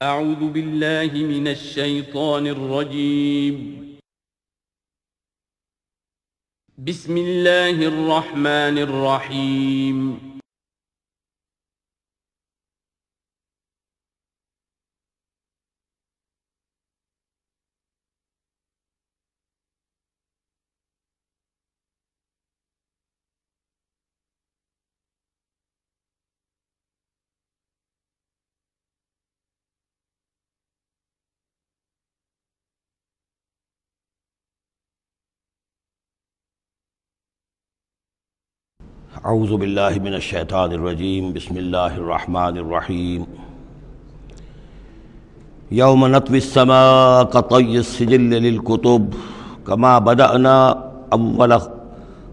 اعوذ باللہ من الشیطان الرجیم بسم اللہ الرحمن الرحیم اعوذ باللہ من الشیطان الرجیم بسم اللہ الرحمن الرحیم یوم نطوی السماء کطی السجل للکتب کما بدأنا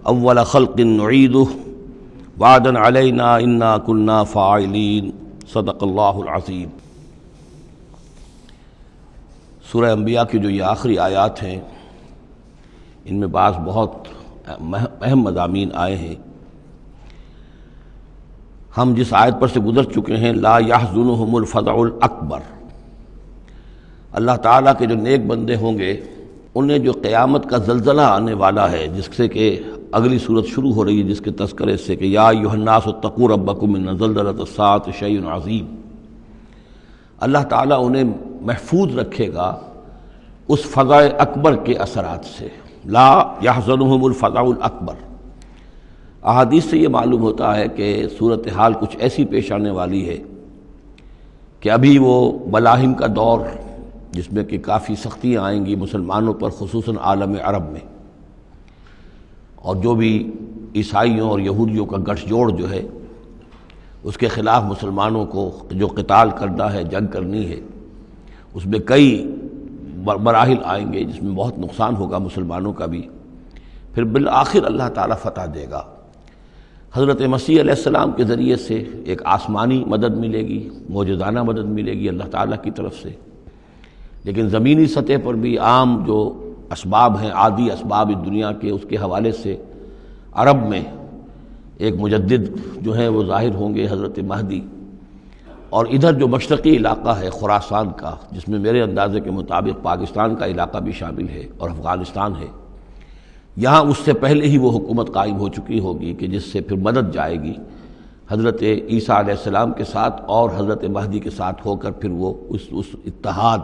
اول خلق نعیدہ وعدا علینا انا کنا فاعلین صدق اللہ العظیم۔ سورہ انبیاء کی جو یہ آخری آیات ہیں ان میں بعض بہت اہم مضامین آئے ہیں۔ ہم جس آیت پر سے گزر چکے ہیں لا یحزنہم الفزع الاکبر، اللہ تعالیٰ کے جو نیک بندے ہوں گے انہیں جو قیامت کا زلزلہ آنے والا ہے، جس سے کہ اگلی صورت شروع ہو رہی ہے جس کے تذکرے سے کہ یا ایھا الناس اتقوا ربکم ان زلزلۃ الساعۃ شیء عظیم، اللہ تعالیٰ انہیں محفوظ رکھے گا اس فزع اکبر کے اثرات سے۔ لا یحزنہم الفزع الاکبر، احادیث سے یہ معلوم ہوتا ہے کہ صورتحال کچھ ایسی پیش آنے والی ہے کہ ابھی وہ ملاحم کا دور جس میں کہ کافی سختیاں آئیں گی مسلمانوں پر، خصوصاً عالم عرب میں، اور جو بھی عیسائیوں اور یہودیوں کا گٹھ جوڑ جو ہے اس کے خلاف مسلمانوں کو جو قتال کرنا ہے، جنگ کرنی ہے، اس میں کئی مراحل آئیں گے جس میں بہت نقصان ہوگا مسلمانوں کا بھی، پھر بالآخر اللہ تعالیٰ فتح دے گا۔ حضرت مسیح علیہ السلام کے ذریعے سے ایک آسمانی مدد ملے گی، معجزانہ مدد ملے گی اللہ تعالیٰ کی طرف سے، لیکن زمینی سطح پر بھی عام جو اسباب ہیں، عادی اسباب اس دنیا کے، اس کے حوالے سے عرب میں ایک مجدد جو ہیں وہ ظاہر ہوں گے، حضرت مہدی، اور ادھر جو مشرقی علاقہ ہے خراسان کا، جس میں میرے اندازے کے مطابق پاکستان کا علاقہ بھی شامل ہے اور افغانستان ہے، یہاں اس سے پہلے ہی وہ حکومت قائم ہو چکی ہوگی کہ جس سے پھر مدد جائے گی حضرت عیسیٰ علیہ السلام کے ساتھ اور حضرت مہدی کے ساتھ ہو کر پھر وہ اس اتحاد،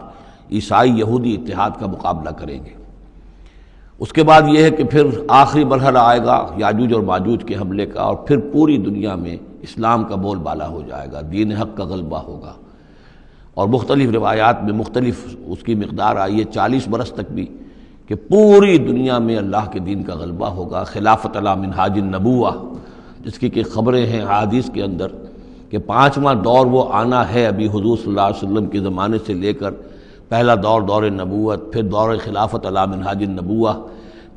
عیسائی یہودی اتحاد کا مقابلہ کریں گے۔ اس کے بعد یہ ہے کہ پھر آخری مرحلہ آئے گا یاجوج اور ماجوج کے حملے کا، اور پھر پوری دنیا میں اسلام کا بول بالا ہو جائے گا، دین حق کا غلبہ ہوگا، اور مختلف روایات میں مختلف اس کی مقدار آئی ہے، 40 برس تک بھی، کہ پوری دنیا میں اللہ کے دین کا غلبہ ہوگا۔ خلافت علی منہاج النبوہ جس کی کہ خبریں ہیں حدیث کے اندر کہ 5واں دور وہ آنا ہے ابھی حضور صلی اللہ علیہ وسلم کے زمانے سے لے کر، پہلا دور دور نبوت، پھر دور خلافت علی منہاج النبوہ،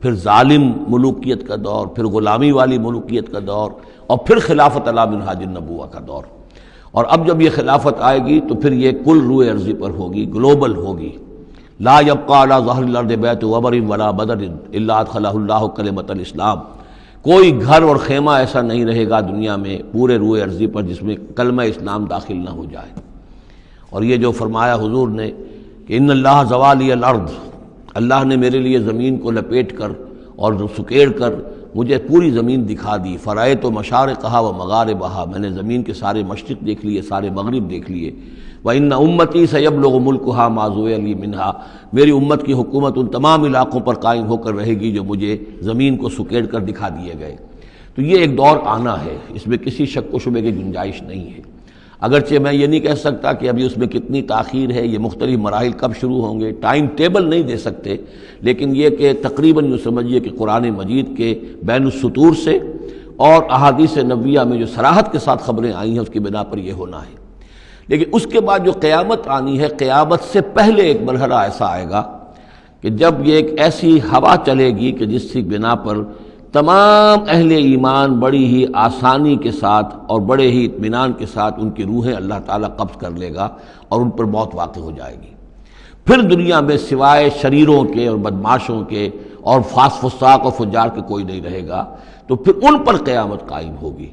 پھر ظالم ملوکیت کا دور، پھر غلامی والی ملوکیت کا دور، اور پھر خلافت علی منہاج النبوہ کا دور۔ اور اب جب یہ خلافت آئے گی تو پھر یہ کل روئے ارضی پر ہوگی، گلوبل ہوگی۔ لا یبقى علی ظہر الارض بیت وبر ولا بدر الا ادخلہ اللہ کلمۃ الاسلام، کوئی گھر اور خیمہ ایسا نہیں رہے گا دنیا میں پورے روئے ارضی پر جس میں کلمہ اسلام داخل نہ ہو جائے۔ اور یہ جو فرمایا حضور نے کہ ان اللہ زوالی الارض، اللہ نے میرے لیے زمین کو لپیٹ کر اور سکیڑ کر مجھے پوری زمین دکھا دی، فرأیت مشارقہا و مغاربہا، میں نے زمین کے سارے مشرق دیکھ لیے، سارے مغرب دیکھ لیے۔ وَإِنَّ أُمَّتِي سَيَبْلُغُ مُلْكُهَا مَا زُوِّيَ لِي مِنْهَا، میری امت کی حکومت ان تمام علاقوں پر قائم ہو کر رہے گی جو مجھے زمین کو سکیڑ کر دکھا دیے گئے۔ تو یہ ایک دور آنا ہے، اس میں کسی شک و شبے کی گنجائش نہیں ہے، اگرچہ میں یہ نہیں کہہ سکتا کہ ابھی اس میں کتنی تاخیر ہے، یہ مختلف مراحل کب شروع ہوں گے، ٹائم ٹیبل نہیں دے سکتے، لیکن یہ کہ تقریباً یوں سمجھیے کہ قرآن مجید کے بین السطور سے اور احادیث نبویہ میں جو صراحت کے ساتھ خبریں آئی ہیں اس کی بنا پر یہ ہونا ہے۔ لیکن اس کے بعد جو قیامت آنی ہے، قیامت سے پہلے ایک مرحلہ ایسا آئے گا کہ جب یہ ایک ایسی ہوا چلے گی کہ جس کی بنا پر تمام اہل ایمان بڑی ہی آسانی کے ساتھ اور بڑے ہی اطمینان کے ساتھ ان کی روحیں اللہ تعالیٰ قبض کر لے گا اور ان پر موت واقع ہو جائے گی۔ پھر دنیا میں سوائے شریروں کے اور بدماشوں کے اور فساق و فجار کے کوئی نہیں رہے گا، تو پھر ان پر قیامت قائم ہوگی،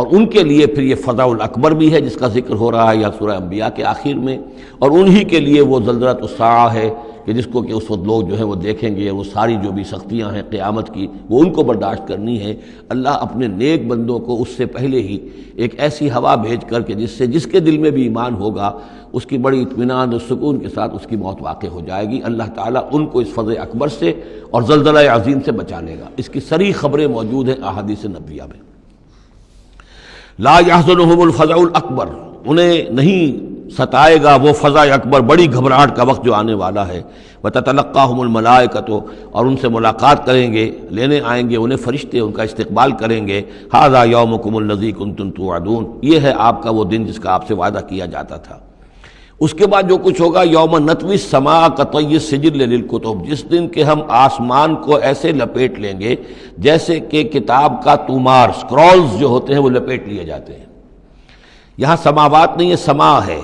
اور ان کے لیے پھر یہ فضع الاکبر بھی ہے جس کا ذکر ہو رہا ہے یا سورہ انبیاء کے آخر میں، اور انہی کے لیے وہ زلزلۃ الساعہ ہے کہ جس کو کہ اس وقت لوگ جو ہے وہ دیکھیں گے، وہ ساری جو بھی سختیاں ہیں قیامت کی وہ ان کو برداشت کرنی ہے۔ اللہ اپنے نیک بندوں کو اس سے پہلے ہی ایک ایسی ہوا بھیج کر کے جس کے دل میں بھی ایمان ہوگا اس کی بڑی اطمینان اور سکون کے ساتھ اس کی موت واقع ہو جائے گی۔ اللہ تعالیٰ ان کو اس فضع اکبر سے اور زلزلہ عظیم سے بچا لے گا۔ اس کی صریح خبریں موجود ہیں احادیث نبویہ میں۔ لا يحزنهم الفزع الاکبر، انہیں نہیں ستائے گا وہ فضع اکبر، بڑی گھبراہٹ کا وقت جو آنے والا ہے۔ وتتلقاهم الملائکۃ، اور ان سے ملاقات کریں گے، لینے آئیں گے انہیں فرشتے، ان کا استقبال کریں گے۔ ھذا یومکم الذی کنتم توعدون، یہ ہے آپ کا وہ دن جس کا آپ سے وعدہ کیا جاتا تھا۔ اس کے بعد جو کچھ ہوگا، یوم نطوی السماء کطی السجل للکتب، جس دن کہ ہم آسمان کو ایسے لپیٹ لیں گے جیسے کہ کتاب کا تومار، سکرولز جو ہوتے ہیں وہ لپیٹ لیے جاتے ہیں۔ یہاں سماوات نہیں ہے، سما ہے۔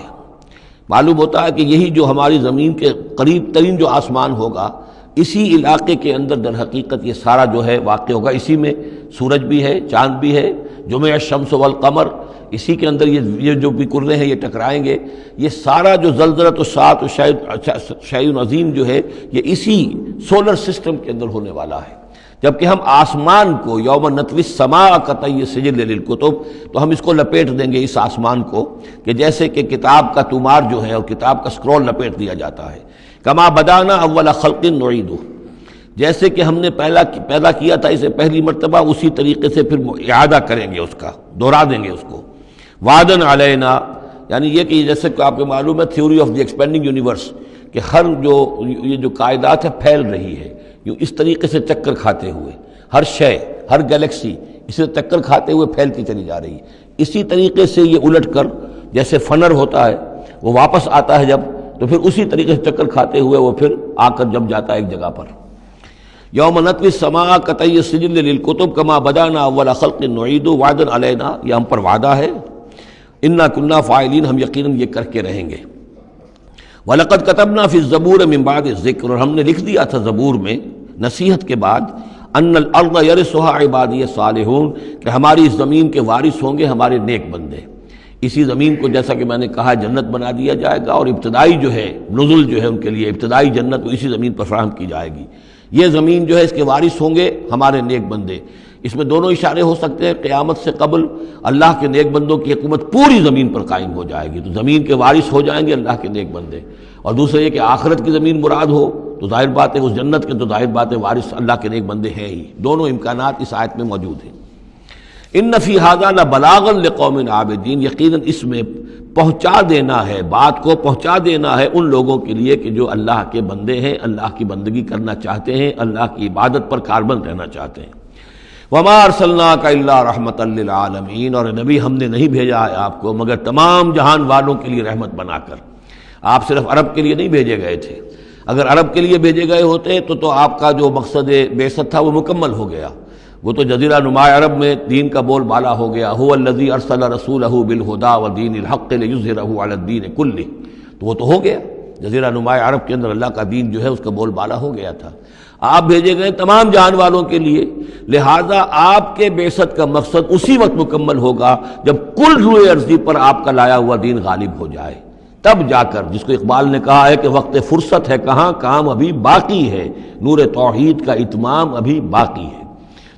معلوم ہوتا ہے کہ یہی جو ہماری زمین کے قریب ترین جو آسمان ہوگا، اسی علاقے کے اندر در حقیقت یہ سارا جو ہے واقع ہوگا۔ اسی میں سورج بھی ہے، چاند بھی ہے، جمع الشمس والقمر، اسی کے اندر یہ جو بھی کرے ہیں یہ ٹکرائیں گے۔ یہ سارا جو زلزلۃ الساعۃ شیء عظیم جو ہے یہ اسی سولر سسٹم کے اندر ہونے والا ہے۔ جبکہ ہم آسمان کو یوم نطوی السماء کطی السجل للکتب، تو ہم اس کو لپیٹ دیں گے اس آسمان کو کہ جیسے کہ کتاب کا تومار جو ہے اور کتاب کا سکرول لپیٹ دیا جاتا ہے۔ کما بدانا اول خلق نعیدہ، جیسے کہ ہم نے پیدا کیا تھا اسے پہلی مرتبہ، اسی طریقے سے پھر اعادہ کریں گے، اس کا دوہرا دیں گے اس کو۔ وعدن علینا، یعنی یہ کہ جیسے کہ آپ کو معلوم ہے theory of the expanding universe, کہ ہر یہ جو کائنات ہے پھیل رہی ہے یوں اس طریقے سے چکر کھاتے ہوئے، ہر شے، ہر گلیکسی اسے چکر کھاتے ہوئے پھیلتی چلی جا رہی ہے۔ اسی طریقے سے یہ الٹ کر جیسے فنر ہوتا ہے وہ واپس آتا ہے جب، تو پھر اسی طریقے سے چکر کھاتے ہوئے وہ پھر آ کر جم جاتا ہے ایک جگہ پر۔ یوم نطوی السماء کطی السجل للکتب کما بدانا اول خلق نعید وعدا علینا، یہ ہم پر وعدہ ہے۔ انا کنا فاعلین، ہم یقیناً یہ کر کے رہیں گے۔ وَلَقَدْ كَتَبْنَا فِي الزَّبُورِ مِن بَعْدِ الذِّكْرِ، اور ہم نے لکھ دیا تھا زبور میں نصیحت کے بعد، ان الارض یرثها عبادی الصالحون، کہ ہماری اس زمین کے وارث ہوں گے ہمارے نیک بندے۔ اسی زمین کو جیسا کہ میں نے کہا جنت بنا دیا جائے گا، اور ابتدائی جو ہے نزل جو ہے ان کے لیے ابتدائی جنت وہ اسی زمین پر فراہم کی جائے گی۔ یہ زمین جو ہے اس کے وارث ہوں گے ہمارے نیک بندے۔ اس میں دونوں اشارے ہو سکتے ہیں، قیامت سے قبل اللہ کے نیک بندوں کی حکومت پوری زمین پر قائم ہو جائے گی، تو زمین کے وارث ہو جائیں گے اللہ کے نیک بندے۔ اور دوسرے یہ کہ آخرت کی زمین مراد ہو تو ظاہر بات ہے اس جنت کے تو ظاہر بات ہے وارث اللہ کے نیک بندے ہیں ہی۔ دونوں امکانات اس آیت میں موجود ہیں۔ ان فی ھذا لبلاغا لقوم عابدین، یقیناً اس میں پہنچا دینا ہے، بات کو پہنچا دینا ہے ان لوگوں کے لیے کہ جو اللہ کے بندے ہیں، اللہ کی بندگی کرنا چاہتے ہیں، اللہ کی عبادت پر کاربند رہنا چاہتے ہیں۔ وما ارسلناک الا رحمۃ للعالمین، اور نبی ہم نے نہیں بھیجا ہے آپ کو مگر تمام جہان والوں کے لیے رحمت بنا کر۔ آپ صرف عرب کے لیے نہیں بھیجے گئے تھے، اگر عرب کے لیے بھیجے گئے ہوتے تو آپ کا جو مقصد بعثت تھا وہ مکمل ہو گیا، وہ تو جزیرہ نما عرب میں دین کا بول بالا ہو گیا۔ هو الذی ارسل رسولہ بالہدی ودین الحق لیظہرہ علی الدین کلہ، تو وہ تو ہو گیا، جزیرہ نما عرب کے اندر اللہ کا دین جو ہے اس کا بول بالا ہو گیا تھا۔ آپ بھیجے گئے تمام جہان والوں کے لیے، لہذا آپ کے بعثت کا مقصد اسی وقت مکمل ہوگا جب کل روئے ارضی پر آپ کا لایا ہوا دین غالب ہو جائے، تب جا کر، جس کو اقبال نے کہا ہے کہ وقت فرصت ہے کہاں، کام ابھی باقی ہے، نور توحید کا اتمام ابھی باقی ہے۔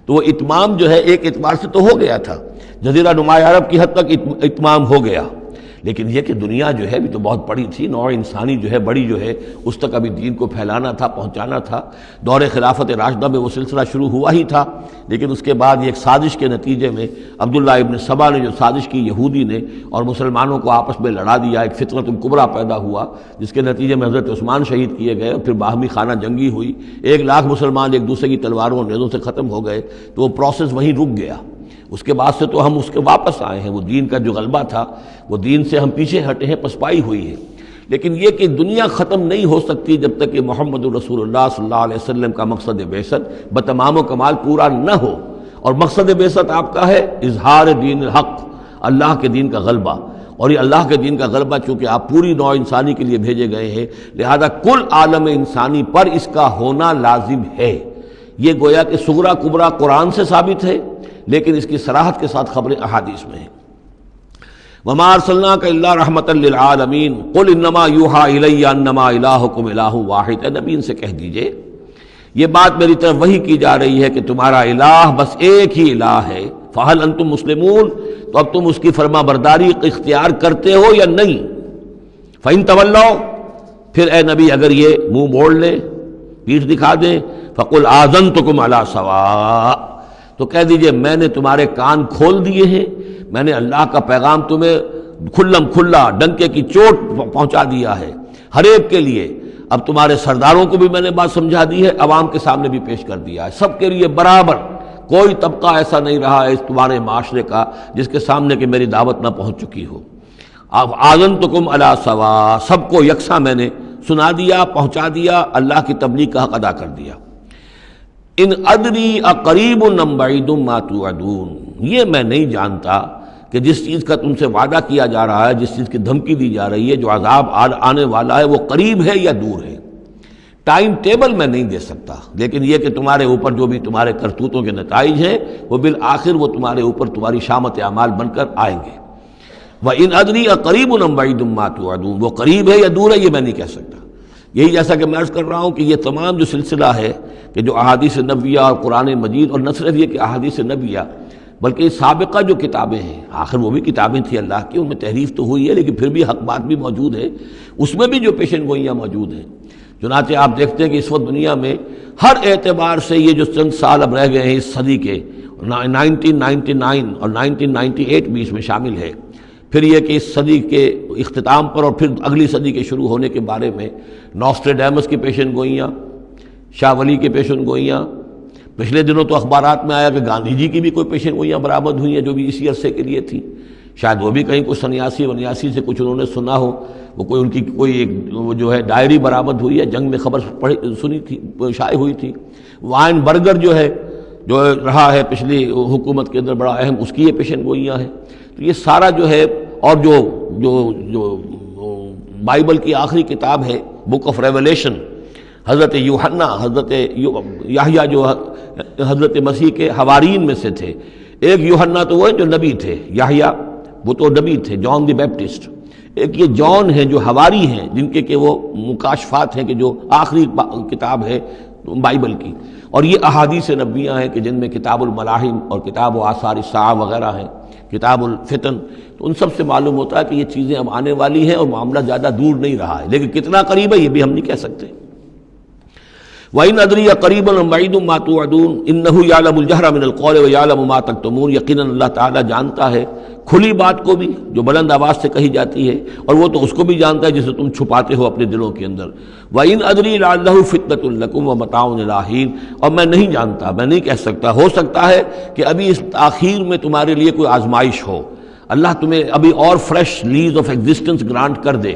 تو وہ اتمام جو ہے ایک اعتبار سے تو ہو گیا تھا، جزیرہ نما عرب کی حد تک اتمام ہو گیا، لیکن یہ کہ دنیا جو ہے بھی تو بہت بڑی تھی، نوع انسانی جو ہے بڑی جو ہے اس تک ابھی دین کو پھیلانا تھا، پہنچانا تھا۔ دور خلافت راشدہ میں وہ سلسلہ شروع ہوا ہی تھا، لیکن اس کے بعد ایک سازش کے نتیجے میں عبداللہ ابن سبا نے جو سازش کی یہودی نے اور مسلمانوں کو آپس میں لڑا دیا، ایک فتنۃ الکبریٰ پیدا ہوا جس کے نتیجے میں حضرت عثمان شہید کیے گئے، اور پھر باہمی خانہ جنگی ہوئی، 1,00,000 مسلمان ایک دوسرے کی تلواروں اور نیزوں سے ختم ہو گئے، تو وہ پروسیس وہیں رک گیا۔ اس کے بعد سے تو ہم اس کے واپس آئے ہیں، وہ دین کا جو غلبہ تھا وہ دین سے ہم پیچھے ہٹے ہیں، پسپائی ہوئی ہے۔ لیکن یہ کہ دنیا ختم نہیں ہو سکتی جب تک کہ محمد رسول اللہ صلی اللہ علیہ وسلم کا مقصد بعثت بتمام و کمال پورا نہ ہو، اور مقصد بعثت آپ کا ہے اظہار دین الحق، اللہ کے دین کا غلبہ، اور یہ اللہ کے دین کا غلبہ چونکہ آپ پوری نوع انسانی کے لیے بھیجے گئے ہیں، لہذا کل عالم انسانی پر اس کا ہونا لازم ہے۔ یہ گویا کہ صغریٰ کبریٰ قرآن سے ثابت ہے، لیکن اس کی صراحت کے ساتھ خبریں احادیث میں ہیں۔ وما ارسلناک الا رحمۃ للعالمین قل انما یوحی الی انما الہکم الہ واحد، اے نبی ان سے کہہ دیجئے یہ بات میری طرف وحی کی جا رہی ہے کہ تمہارا الہ بس ایک ہی الہ ہے، فہل انتم مسلمون، تو اب تم اس کی فرما برداری اختیار کرتے ہو یا نہیں؟ فإن تولوا، پھر اے نبی اگر یہ منہ موڑ لے، پیٹھ دکھا دیں، فقل آذنتکم علی سواء، تو کہہ دیجئے میں نے تمہارے کان کھول دیے ہیں، میں نے اللہ کا پیغام تمہیں کھلم کھلا ڈنکے کی چوٹ پہنچا دیا ہے ہر ایک کے لیے۔ اب تمہارے سرداروں کو بھی میں نے بات سمجھا دی ہے، عوام کے سامنے بھی پیش کر دیا ہے، سب کے لیے برابر، کوئی طبقہ ایسا نہیں رہا ہے اس تمہارے معاشرے کا جس کے سامنے کہ میری دعوت نہ پہنچ چکی ہو۔ اب آذنتکم علی سواء، سب کو یکساں میں نے سنا دیا، پہنچا دیا، اللہ کی تبلیغ کا حق ادا کر دیا۔ ان ادری اقریب ام بعید ما توعدون، یہ میں نہیں جانتا کہ جس چیز کا تم سے وعدہ کیا جا رہا ہے، جس چیز کی دھمکی دی جا رہی ہے، جو عذاب آنے والا ہے، وہ قریب ہے یا دور ہے۔ ٹائم ٹیبل میں نہیں دے سکتا، لیکن یہ کہ تمہارے اوپر جو بھی تمہارے کرتوتوں کے نتائج ہیں وہ بالآخر وہ تمہارے اوپر تمہاری شامت اعمال بن کر آئیں گے۔ وَإِنْ أَدْرِي أَقَرِيبٌ أَمْ بَعِيدٌ مَا تُوعَدُونَ، وہ قریب ہے یا دور ہے یہ میں نہیں کہہ سکتا۔ یہی جیسا کہ میں عرض کر رہا ہوں کہ یہ تمام جو سلسلہ ہے کہ جو احادیث نبویہ اور قرآن مجید، اور نہ صرف یہ کہ احادیث نبویہ بلکہ سابقہ جو کتابیں ہیں، آخر وہ بھی کتابیں تھیں اللہ کی، ان میں تحریف تو ہوئی ہے لیکن پھر بھی حق بات بھی موجود ہے، اس میں بھی جو پیشن گوئیاں موجود ہیں۔ چنانچہ آپ دیکھتے ہیں کہ اس وقت دنیا میں ہر اعتبار سے یہ جو چند سال اب رہ گئے ہیں اس صدی کے، 1999 اور 1998 بھی اس میں شامل ہے، پھر یہ کہ اس صدی کے اختتام پر اور پھر اگلی صدی کے شروع ہونے کے بارے میں نوسٹریڈیمس کی پیشن گوئیاں، شاہ ولی کی پیشن گوئیاں، پچھلے دنوں تو اخبارات میں آیا کہ گاندھی جی کی بھی کوئی پیشن گوئیاں برآمد ہوئی ہیں جو بھی اسی عرصے کے لیے تھی، شاید وہ بھی کہیں کچھ سنیاسی سے کچھ انہوں نے سنا ہو، وہ کوئی ان کی کوئی ایک وہ جو ہے ڈائری برآمد ہوئی ہے، جنگ میں خبر سنی تھی، شائع ہوئی تھی۔ وائن برگر جو ہے جو رہا ہے پچھلی حکومت کے اندر بڑا اہم، اس کی یہ پیشن گوئیاں ہیں۔ تو یہ سارا جو ہے، اور جو بائبل کی آخری کتاب ہے بک آف ریولیشن، حضرت یوحنا، حضرت یحییٰ جو حضرت مسیح کے حوارین میں سے تھے، ایک یوحنا تو وہ جو نبی تھے، یحییٰ وہ تو نبی تھے، جان دی بیپٹسٹ، ایک یہ جان ہیں جو حواری ہیں جن کے کہ وہ مکاشفات ہیں کہ جو آخری کتاب ہے بائبل کی، اور یہ احادیث نبویہ ہیں کہ جن میں کتاب الملاحم اور کتاب و آثار الساعہ وغیرہ ہیں، کتاب الفتن، تو ان سب سے معلوم ہوتا ہے کہ یہ چیزیں اب آنے والی ہیں اور معاملہ زیادہ دور نہیں رہا ہے، لیکن کتنا قریب ہے یہ بھی ہم نہیں کہہ سکتے۔ وَإِنْ أَدْرِي أَقَرِيبٌ أَمْ بَعِيدٌ مَا تُوعَدُونَ إِنَّهُ يَعْلَمُ الْجَهْرَ مِنَ الْقَوْلِ وَيَعْلَمُ مَا تَكْتُمُونَ، یقیناً اللہ تعالیٰ جانتا ہے کھلی بات کو بھی جو بلند آواز سے کہی جاتی ہے، اور وہ تو اس کو بھی جانتا ہے جسے تم چھپاتے ہو اپنے دلوں کے اندر۔ وَإِنْ أَدْرِي لَعَلَّهُ فِتْنَةٌ لَكُمْ وَمَتَاعٌ إِلَىٰ حِينٍ، اور میں نہیں جانتا، میں نہیں کہہ سکتا، ہو سکتا ہے کہ ابھی اس تاخیر میں تمہارے لیے کوئی آزمائش ہو، اللہ تمہیں ابھی اور fresh lease of existence grant کر دے،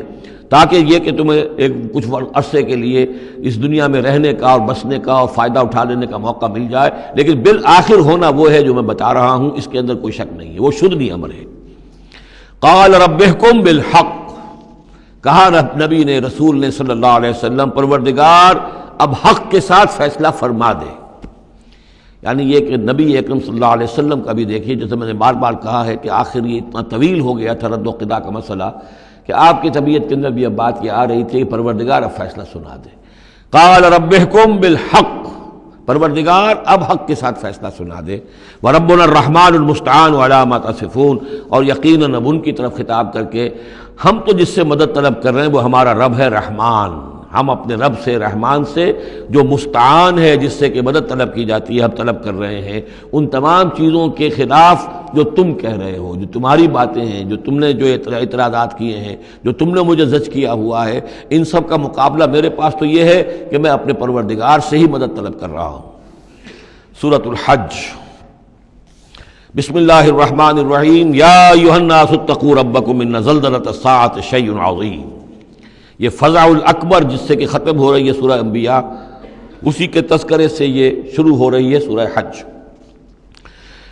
تاکہ یہ کہ تمہیں ایک کچھ عرصے کے لیے اس دنیا میں رہنے کا اور بسنے کا اور فائدہ اٹھا لینے کا موقع مل جائے، لیکن بالآخر ہونا وہ ہے جو میں بتا رہا ہوں، اس کے اندر کوئی شک نہیں ہے، وہ شدنی امر ہے۔ قال رب احکم بالحق، کہا نبی نے، رسول نے صلی اللہ علیہ وسلم، پروردگار اب حق کے ساتھ فیصلہ فرما دے۔ یعنی یہ کہ نبی اکرم صلی اللہ علیہ وسلم کا بھی دیکھیے، جیسے میں نے بار بار کہا ہے کہ آخر یہ اتنا طویل ہو گیا تھا رد و قضا کا مسئلہ کہ آپ کی طبیعت کے اندر بھی اب بات یہ آ رہی تھی کہ پروردگار اب فیصلہ سنا دے۔ قال رب احکم بالحق، پروردگار اب حق کے ساتھ فیصلہ سنا دے۔ وربنا الرحمن المستعان علی ما تصفون، اور یقیناً اب ان کی طرف خطاب کر کے، ہم تو جس سے مدد طلب کر رہے ہیں وہ ہمارا رب ہے رحمان، ہم اپنے رب سے رحمان سے جو مستعان ہے، جس سے کہ مدد طلب کی جاتی ہے، ہم طلب کر رہے ہیں ان تمام چیزوں کے خلاف جو تم کہہ رہے ہو، جو تمہاری باتیں ہیں، جو تم نے جو اعتراضات کیے ہیں، جو تم نے مجھے زج کیا ہوا ہے، ان سب کا مقابلہ میرے پاس تو یہ ہے کہ میں اپنے پروردگار سے ہی مدد طلب کر رہا ہوں۔ سورۃ الحج، بسم اللہ الرحمن الرحیم، یا ایھا الناس اتقوا ربکم ان زلزلۃ الساعۃ شیء عظیم۔ یہ فزع الاکبر جس سے کہ ختم ہو رہی ہے سورہ انبیاء، اسی کے تذکرے سے یہ شروع ہو رہی ہے سورہ حج۔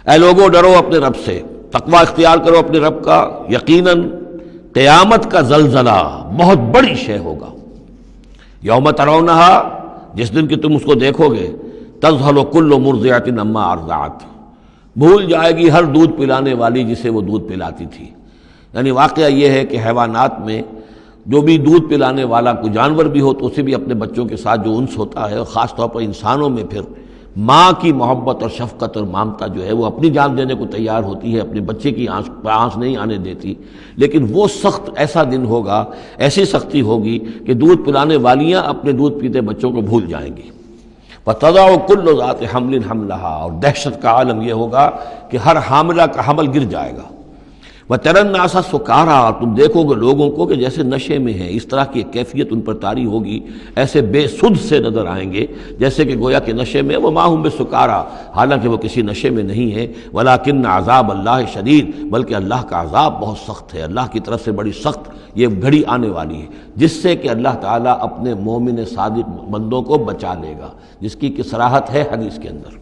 اے لوگو ڈرو اپنے رب سے، تقوی اختیار کرو اپنے رب کا، یقیناً قیامت کا زلزلہ بہت بڑی شے ہوگا۔ یوم ترونہا، جس دن کہ تم اس کو دیکھو گے، تذہل کل مرضعۃ عما ارضعت، بھول جائے گی ہر دودھ پلانے والی جسے وہ دودھ پلاتی تھی۔ یعنی واقعہ یہ ہے کہ حیوانات میں جو بھی دودھ پلانے والا کوئی جانور بھی ہو تو اسے بھی اپنے بچوں کے ساتھ جو انس ہوتا ہے، اور خاص طور پر انسانوں میں پھر ماں کی محبت اور شفقت اور ممتا جو ہے وہ اپنی جان دینے کو تیار ہوتی ہے، اپنے بچے کی آنس نہیں آنے دیتی۔ لیکن وہ سخت ایسا دن ہوگا، ایسی سختی ہوگی کہ دودھ پلانے والیاں اپنے دودھ پیتے بچوں کو بھول جائیں گی۔ وَتَضَعُ كُلُّ ذَاتِ حَمْلٍ حَمْلَهَا، اور دہشت کا عالم یہ ہوگا کہ ہر حاملہ کا حمل گر جائے گا۔ وَتَرَى النَّاسَ سُكَارَىٰ، اور تم دیکھو گے لوگوں کو کہ جیسے نشے میں ہیں، اس طرح کی کیفیت ان پر طاری ہوگی، ایسے بے سدھ سے نظر آئیں گے جیسے کہ گویا کہ نشے میں، وَمَا هُم بِسُكَارَىٰ، حالانکہ وہ کسی نشے میں نہیں ہے، وَلَٰكِنَّ عَذَابَ اللَّهِ شَدِيدٌ، بلکہ اللہ کا عذاب بہت سخت ہے، اللہ کی طرف سے بڑی سخت یہ گھڑی آنے والی ہے جس سے کہ اللہ تعالیٰ اپنے مومن صادق بندوں کو بچا لے گا، جس کی کہ صراحت ہے حدیث کے اندر۔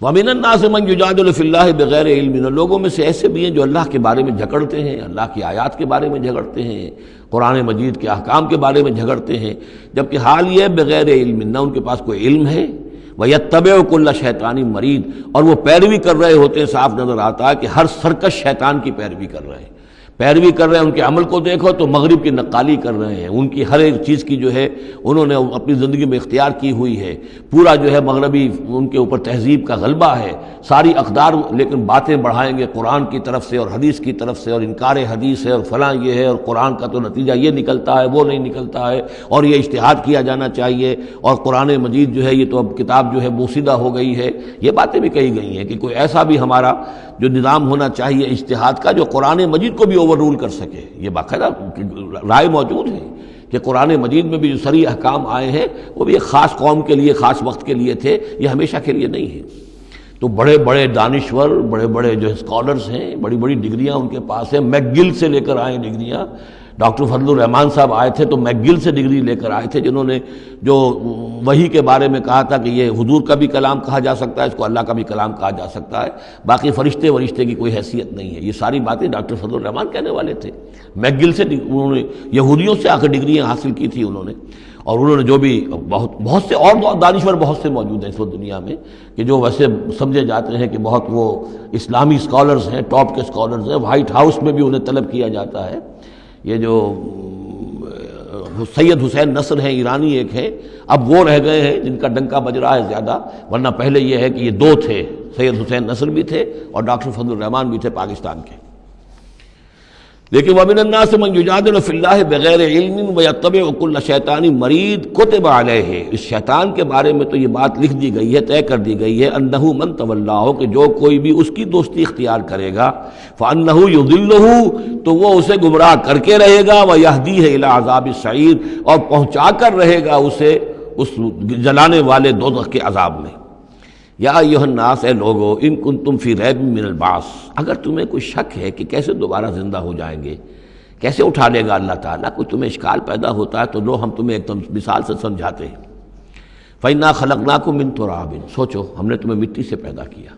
وَمِنَ النَّاسِ مَن يُجَادِلُ فِي اللَّهِ بِغَيْرِ عِلْمٍ، لوگوں میں سے ایسے بھی ہیں جو اللہ کے بارے میں جھگڑتے ہیں، اللہ کی آیات کے بارے میں جھگڑتے ہیں، قرآن مجید کے احکام کے بارے میں جھگڑتے ہیں، جبکہ حال یہ ہے بغیر علم، نہ ان کے پاس کوئی علم ہے، وَيَتَّبِعُ كُلَّ شَيْطَانٍ مَرِيدٍ، اور وہ پیروی کر رہے ہوتے ہیں، صاف نظر آتا ہے کہ ہر سرکش شیطان کی پیروی کر رہے ہیں، ان کے عمل کو دیکھو تو مغرب کی نقالی کر رہے ہیں، ان کی ہر ایک چیز کی جو ہے انہوں نے اپنی زندگی میں اختیار کی ہوئی ہے، پورا جو ہے مغربی ان کے اوپر تہذیب کا غلبہ ہے، ساری اقدار، لیکن باتیں بڑھائیں گے قرآن کی طرف سے اور حدیث کی طرف سے، اور انکار حدیث ہے اور فلاں یہ ہے، اور قرآن کا تو نتیجہ یہ نکلتا ہے، وہ نہیں نکلتا ہے، اور یہ اجتہاد کیا جانا چاہیے، اور قرآن مجید جو ہے یہ تو اب کتاب جو ہے بوسیدہ ہو گئی ہے۔ یہ باتیں بھی کہی گئی ہیں کہ کوئی ایسا بھی ہمارا جو نظام ہونا چاہیے اجتہاد کا جو قرآن مجید کو بھی اوور رول کر سکے، یہ باقاعدہ رائے موجود ہے کہ قرآن مجید میں بھی جو صریح احکام آئے ہیں وہ بھی ایک خاص قوم کے لیے، خاص وقت کے لیے تھے، یہ ہمیشہ کے لیے نہیں ہے۔ تو بڑے بڑے دانشور، بڑے بڑے جو اسکالرز ہیں، بڑی بڑی ڈگریاں ان کے پاس ہیں، میک گل سے لے کر آئے ڈگریاں، ڈاکٹر فضل الرحمان صاحب آئے تھے تو میک گل سے ڈگری لے کر آئے تھے، جنہوں نے جو وحی کے بارے میں کہا تھا کہ یہ حضور کا بھی کلام کہا جا سکتا ہے، اس کو اللہ کا بھی کلام کہا جا سکتا ہے، باقی فرشتے کی کوئی حیثیت نہیں ہے۔ یہ ساری باتیں ڈاکٹر فضل الرحمان کہنے والے تھے، میک گل سے انہوں نے یہودیوں سے آ کر ڈگریاں حاصل کی تھی انہوں نے، اور انہوں نے جو بھی بہت سے اور دانشور بہت سے موجود ہیں اس وقت دنیا میں کہ جو ویسے سمجھے جاتے ہیں کہ بہت وہ اسلامی اسکالرز ہیں، ٹاپ کے اسکالرز ہیں، وائٹ ہاؤس میں بھی انہیں طلب کیا جاتا ہے۔ یہ جو سید حسین نصر ہیں، ایرانی ایک ہیں، اب وہ رہ گئے ہیں جن کا ڈنکا بج رہا ہے زیادہ، ورنہ پہلے یہ ہے کہ یہ دو تھے، سید حسین نصر بھی تھے اور ڈاکٹر فضل الرحمان بھی تھے پاکستان کے۔ لیکن وَمِنَ النَّاسِ مَن يُجَادِلُ فِي اللَّهِ بِغَيْرِ عِلْمٍ وَيَتَّبِعُ كُلَّ شَيْطَانٍ مَرِيدٍ كُتِبَ عَلَيْهِ، اس شیطان کے بارے میں تو یہ بات لکھ دی گئی ہے، طے کر دی گئی ہے، أَنَّهُ مَن تَوَلَّاهُ، کہ جو کوئی بھی اس کی دوستی اختیار کرے گا، فَأَنَّهُ يُضِلُّهُ، تو وہ اسے گمراہ کر کے رہے گا، وَيَهْدِيهِ إِلَىٰ عَذَابِ السَّعِيرِ، اور پہنچا کر رہے گا اسے اس جلانے والے دوزخ کے عذاب میں۔ یا ایھا الناس، اے لوگو، ان کنتم فی ریب من البعث، اگر تمہیں کوئی شک ہے کہ کیسے دوبارہ زندہ ہو جائیں گے، کیسے اٹھا لے گا اللہ تعالیٰ، کوئی تمہیں اشکال پیدا ہوتا ہے تو لو ہم تمہیں ایک مثال سے سمجھاتے ہیں۔ فَإِنَّا خَلَقْنَاكُم مِّن تُرَابٍ، سوچو ہم نے تمہیں مٹی سے پیدا کیا،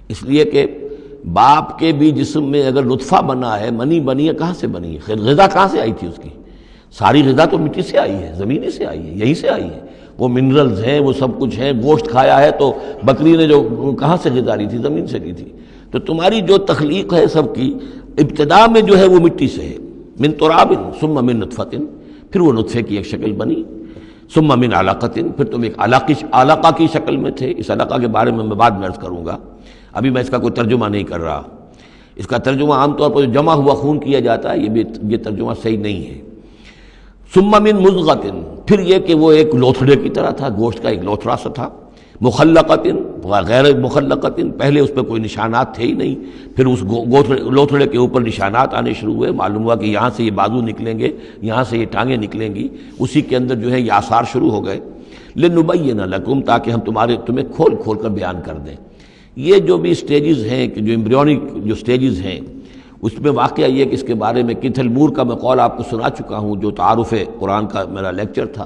اس لیے کہ باپ کے بھی جسم میں اگر نطفہ بنا ہے، منی بنی ہے، کہاں سے بنی ہے؟ خیر غذا کہاں سے آئی تھی اس کی؟ ساری غذا تو مٹی سے آئی ہے، زمین ہی سے آئی ہے، یہیں سے آئی ہے، وہ منرلز ہیں، وہ سب کچھ ہیں، گوشت کھایا ہے تو بکری نے جو کہاں سے غذا لی تھی؟ زمین سے لی تھی۔ تو تمہاری جو تخلیق ہے سب کی ابتدا میں جو ہے وہ مٹی سے ہے، من تراب ثم من نطفۃ، پھر وہ نطفے کی ایک شکل بنی، ثم من علقۃ، پھر تم ایک علقہ کی شکل میں تھے۔ اس علقہ کے بارے میں بعد میں عرض کروں گا، ابھی میں اس کا کوئی ترجمہ نہیں کر رہا۔ اس کا ترجمہ عام طور پر جو جمع ہوا خون کیا جاتا ہے، یہ ترجمہ صحیح نہیں ہے۔ ثم من مضغۃ، پھر یہ کہ وہ ایک لوتھڑے کی طرح تھا، گوشت کا ایک لوتھڑا سا تھا، مخلقۃ غیر مخلقۃ، پہلے اس پہ کوئی نشانات تھے ہی نہیں، پھر اس لوتھڑے کے اوپر نشانات آنے شروع ہوئے، معلوم ہوا کہ یہاں سے یہ بازو نکلیں گے، یہاں سے یہ ٹانگیں نکلیں گی، اسی کے اندر جو ہے یہ آثار شروع ہو گئے۔ لنبین لکم، تاکہ ہم تمہیں کھول کھول کر بیان کر دیں۔ یہ جو بھی سٹیجز ہیں کہ جو ایمبریونک جو سٹیجز ہیں، اس میں واقعہ یہ کہ اس کے بارے میں کیتھل مور کا میں قول آپ کو سنا چکا ہوں، جو تعارف قرآن کا میرا لیکچر تھا،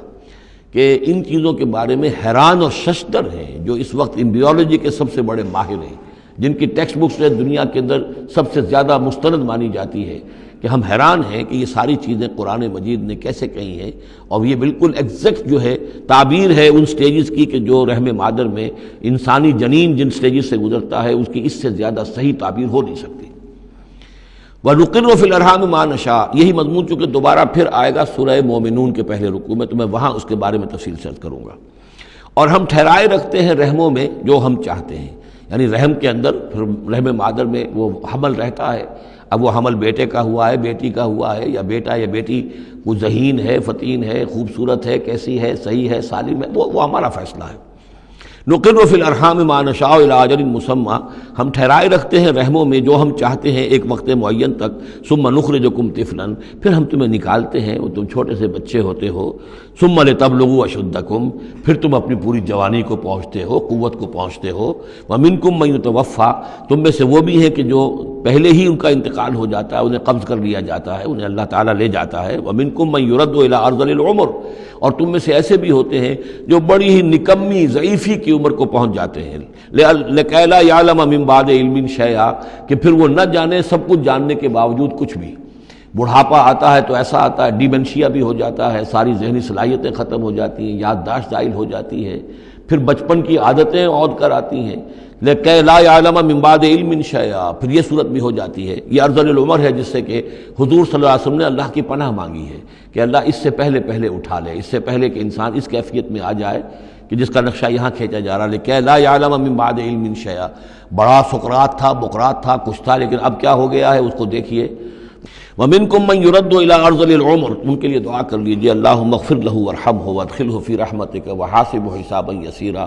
کہ ان چیزوں کے بارے میں حیران اور ششدر ہیں جو اس وقت ایمبریولوجی کے سب سے بڑے ماہر ہیں، جن کی ٹیکسٹ بکس دنیا کے اندر سب سے زیادہ مستند مانی جاتی ہے، کہ ہم حیران ہیں کہ یہ ساری چیزیں قرآن مجید نے کیسے کہی ہیں، اور یہ بالکل ایگزیکٹ جو ہے تعبیر ہے ان سٹیجز کی کہ جو رحم مادر میں انسانی جنین جن سٹیجز سے گزرتا ہے اس کی اس سے زیادہ صحیح تعبیر ہو نہیں سکتی۔ وَنُقِرُّ فِي الْأَرْحَامِ مَا نَشَاءُ، یہی مضمون چونکہ دوبارہ پھر آئے گا سورہ مومنون کے پہلے رکوع میں، تو میں وہاں اس کے بارے میں تفصیل سے عرض کروں گا۔ اور ہم ٹھہرائے رکھتے ہیں رحموں میں جو ہم چاہتے ہیں، یعنی رحم کے اندر پھر رحم مادر میں وہ حمل رہتا ہے، اب وہ حمل بیٹے کا ہوا ہے، بیٹی کا ہوا ہے، یا بیٹا یا بیٹی وہ ذہین ہے، فتین ہے، خوبصورت ہے، کیسی ہے، صحیح ہے، سالم ہے، وہ ہمارا فیصلہ ہے۔ نقر فی الارحام ما نشاء الی اجل مسمى، ہم ٹھہرائے رکھتے ہیں رحموں میں جو ہم چاہتے ہیں ایک وقت معین تک، ثم نخرجکم طفلا، پھر ہم تمہیں نکالتے ہیں، وہ تم چھوٹے سے بچے ہوتے ہو، ثم لتبلغوا اشدکم، پھر تم اپنی پوری جوانی کو پہنچتے ہو، قوت کو پہنچتے ہو، ومنکم من یتوفی، تم میں سے وہ بھی ہیں کہ جو پہلے ہی ان کا انتقال ہو جاتا ہے، انہیں قبض کر لیا جاتا ہے، انہیں اللہ تعالیٰ لے جاتا ہے، ومنکم من یرد الی ارذل العمر، اور تم میں سے ایسے بھی ہوتے ہیں جو بڑی ہی نکمی ضعیفی کی عمر کو پہنچ جاتے ہیں، لکیٰ لا یعلم من بعد علم شیئا، کہ پھر وہ نہ جانے سب کچھ جاننے کے باوجود کچھ بھی۔ بڑھاپا آتا ہے تو ایسا آتا ہے، ڈیمنشیا بھی ہو جاتا ہے، ساری ذہنی صلاحیتیں ختم ہو جاتی ہیں، یادداشت زائل ہو جاتی ہے، پھر بچپن کی عادتیں عود کر آتی ہیں، لکیٰ لا یعلم من بعد علم شیئا، پھر یہ صورت بھی ہو جاتی ہے۔ یہ ارذل العمر ہے جس سے کہ حضور صلی اللہ علیہ وسلم نے اللہ کی پناہ مانگی ہے کہ اللہ اس سے پہلے اٹھا لے، اس سے پہلے کہ انسان اس کیفیت میں آ جائے کہ جس کا نقشہ یہاں کھینچا جا رہا ہے، لکیٰ لا یعلم من بعد علم شیئا۔ بڑا سقراط تھا، بقراط تھا، کچھ تھا، لیکن اب کیا ہو گیا ہے اس کو دیکھیے۔ وَمِنْكُمْ مَنْ يُرَدُّ إِلَىٰ أَرْذَلِ الْعُمُرِ، ان کے لیے دعا کر لیجیے، اللہم اغفر لہ وارحمہ وادخلہ فی رحمتک وحاسبہ حسابا یسیرا۔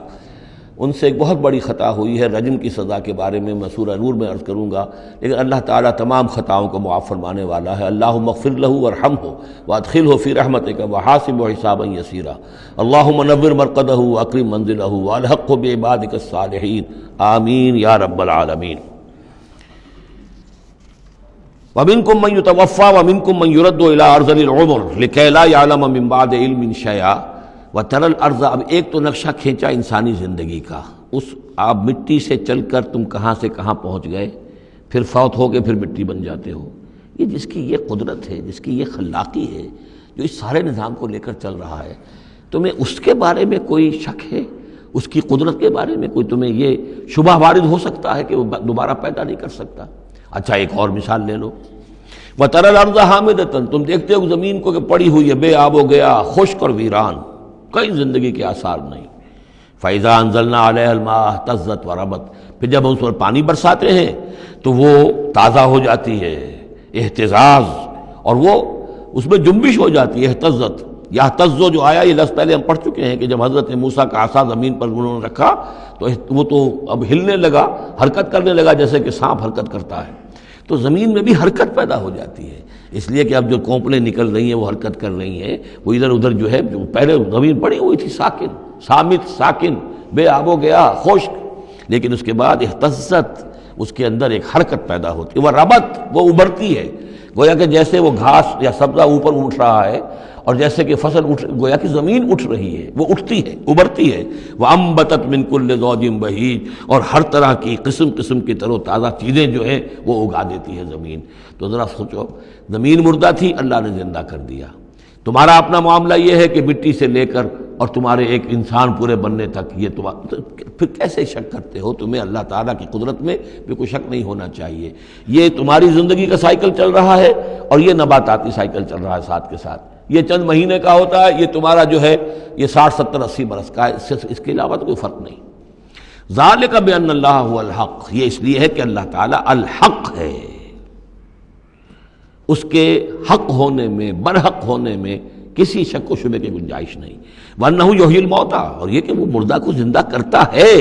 ان سے ایک بہت بڑی خطا ہوئی ہے، رجم کی سزا کے بارے میں میں سورہ نور میں عرض کروں گا، لیکن اللہ تعالیٰ تمام خطاؤں کو معاف فرمانے والا ہے۔ اللہم اغفر لہ وارحمہ وادخلہ فی رحمتک وحاسبہ حسابا یسیرا، اللہم نور مرقدہ واکرم منزلہ والحقہ بعبادک الصالحین، آمین یا رب العالمین۔ وَمِنْكُمْ مَنْ يُتَوَفَّى وَمِنْكُمْ مَنْ يُرَدُّ إِلَىٰ أَرْذَلِ الْعُمُرِ لِكَيْ لَا يَعْلَمَ مِنْ بَعْدِ عِلْمٍ شَيْئًا وَتَرَى الْأَرْضَ، اب ایک تو نقشہ کھینچا انسانی زندگی کا، اس آپ مٹی سے چل کر تم کہاں سے کہاں پہنچ گئے، پھر فوت ہو کے پھر مٹی بن جاتے ہو۔ یہ جس کی یہ قدرت ہے، جس کی یہ خلاقی ہے، جو اس سارے نظام کو لے کر چل رہا ہے، تمہیں اس کے بارے میں کوئی شک ہے؟ اس کی قدرت کے بارے میں کوئی تمہیں یہ شبہ وارد ہو سکتا ہے کہ وہ دوبارہ پیدا نہیں کر سکتا؟ اچھا ایک اور مثال لے لو، وَتَرَى الْأَرْضَ حَامِدَةً، تم دیکھتے ہو زمین کو کہ پڑی ہوئی ہے، بے آب و گیا، خشک اور ویران، کئی زندگی کے آثار نہیں۔ فَإِذَا أَنزَلْنَا عَلَيْهَا الْمَاءَ اهْتَزَّتْ وَرَبَتْ، پھر جب ہم اس پر پانی برساتے ہیں تو وہ تازہ ہو جاتی ہے، اہتزاز، اور وہ اس میں جنبش ہو جاتی ہے، اہتزت۔ یہتزو جو آیا یہ لفظ پہلے ہم پڑھ چکے ہیں کہ جب حضرت موسیٰ کا عصا زمین پر انہوں نے رکھا تو وہ تو اب ہلنے لگا، حرکت کرنے لگا جیسے کہ سانپ حرکت کرتا ہے، تو زمین میں بھی حرکت پیدا ہو جاتی ہے، اس لیے کہ اب جو کونپلیں نکل رہی ہیں وہ حرکت کر رہی ہیں، وہ ادھر ادھر جو ہے، جو پہلے زمین پڑی ہوئی تھی ساکن، صامت، ساکن، بے آب و گیا، خشک، لیکن اس کے بعد اہتزت، اس کے اندر ایک حرکت پیدا ہوتی ہے، وہ ربت، وہ ابھرتی ہے، گویا کہ جیسے وہ گھاس یا سبزہ اوپر اٹھ رہا ہے، اور جیسے کہ فصل گویا کہ زمین اٹھ رہی ہے، وہ اٹھتی ہے، ابھرتی ہے۔ وَأَنبَتَتْ مِن كُلِّ زَوْجٍ بَهِيجٍ، اور ہر طرح کی قسم قسم کی تر و تازہ چیزیں جو ہیں وہ اگا دیتی ہے زمین۔ تو ذرا سوچو، زمین مردہ تھی، اللہ نے زندہ کر دیا۔ تمہارا اپنا معاملہ یہ ہے کہ مٹی سے لے کر اور تمہارے ایک انسان پورے بننے تک یہ پھر کیسے شک کرتے ہو؟ تمہیں اللہ تعالیٰ کی قدرت میں بھی کوئی شک نہیں ہونا چاہیے۔ یہ تمہاری زندگی کا سائیکل چل رہا ہے اور یہ نباتاتی سائیکل چل رہا ہے ساتھ کے ساتھ، یہ چند مہینے کا ہوتا ہے، یہ تمہارا جو ہے یہ 60 70 80 برس کا ہے، اس کے علاوہ تو کوئی فرق نہیں۔ ذالک بان اللہ هو الحق، یہ اس لیے ہے کہ اللہ تعالیٰ الحق ہے، اس کے حق ہونے میں، برحق ہونے میں کسی شک و شبے کی گنجائش نہیں۔ وَأَنَّهُ يُحْيِي الْمَوْتَىٰ، اور یہ کہ وہ مردہ کو زندہ کرتا ہے،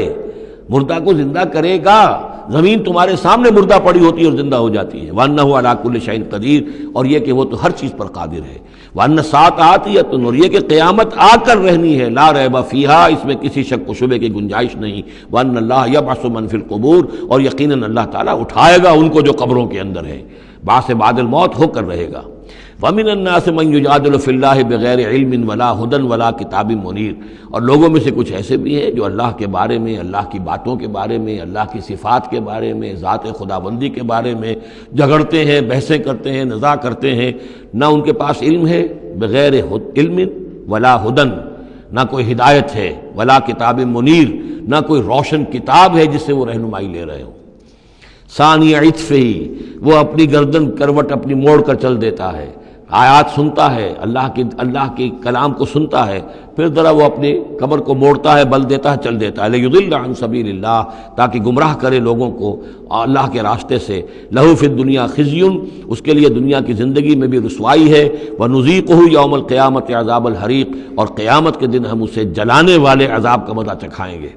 مردہ کو زندہ کرے گا۔ زمین تمہارے سامنے مردہ پڑی ہوتی ہے اور زندہ ہو جاتی ہے۔ وَأَنَّهُ عَلَىٰ كُلِّ شَيْءٍ قَدِيرٌ، اور یہ کہ وہ تو ہر چیز پر قادر ہے۔ وَأَنَّ السَّاعَةَ آتِيَةٌ، اور یہ کہ قیامت آ کر رہنی ہے، لا ریب فیہا، اس میں کسی شک و شبے کی گنجائش نہیں۔ وَأَنَّ اللَّهَ يَبْعَثُ مَن فِي الْقُبُورِ، اور یقیناً اللہ تعالیٰ اٹھائے گا ان کو جو قبروں کے اندر ہے۔ بعث بعد الموت ہو کر رہے گا۔ وَمِنَ النَّاسِ مَن يُجَادِلُ فِي اللَّهِ بِغَيْرِ عِلْمٍ وَلَا هُدًى وَلَا كِتَابٍ مُنِيرٍ، اور لوگوں میں سے کچھ ایسے بھی ہیں جو اللہ کے بارے میں، اللہ کی باتوں کے بارے میں، اللہ کی صفات کے بارے میں، ذات خداوندی کے بارے میں جھگڑتے ہیں، بحثیں کرتے ہیں، نزاع کرتے ہیں، نہ ان کے پاس علم ہے، بغیر علم ولا ہدن، نہ کوئی ہدایت ہے، ولا کتاب منیر، نہ کوئی روشن کتاب ہے جس سے وہ رہنمائی لے رہے ہوں۔ ثانی عطف ہی، وہ اپنی گردن کروٹ اپنی موڑ کر چل دیتا ہے، آیات سنتا ہے، اللہ کی کلام کو سنتا ہے، پھر ذرا وہ اپنی کمر کو موڑتا ہے، بل دیتا ہے، چل دیتا ہے، لیضل عن سبیل اللہ، تاکہ گمراہ کرے لوگوں کو اللہ کے راستے سے۔ لہو فی الدنیا خزی، اس کے لیے دنیا کی زندگی میں بھی رسوائی ہے، ونذیقہ یوم القیامت عذاب الحریق، اور قیامت کے دن ہم اسے جلانے والے عذاب کا مزہ چکھائیں گے۔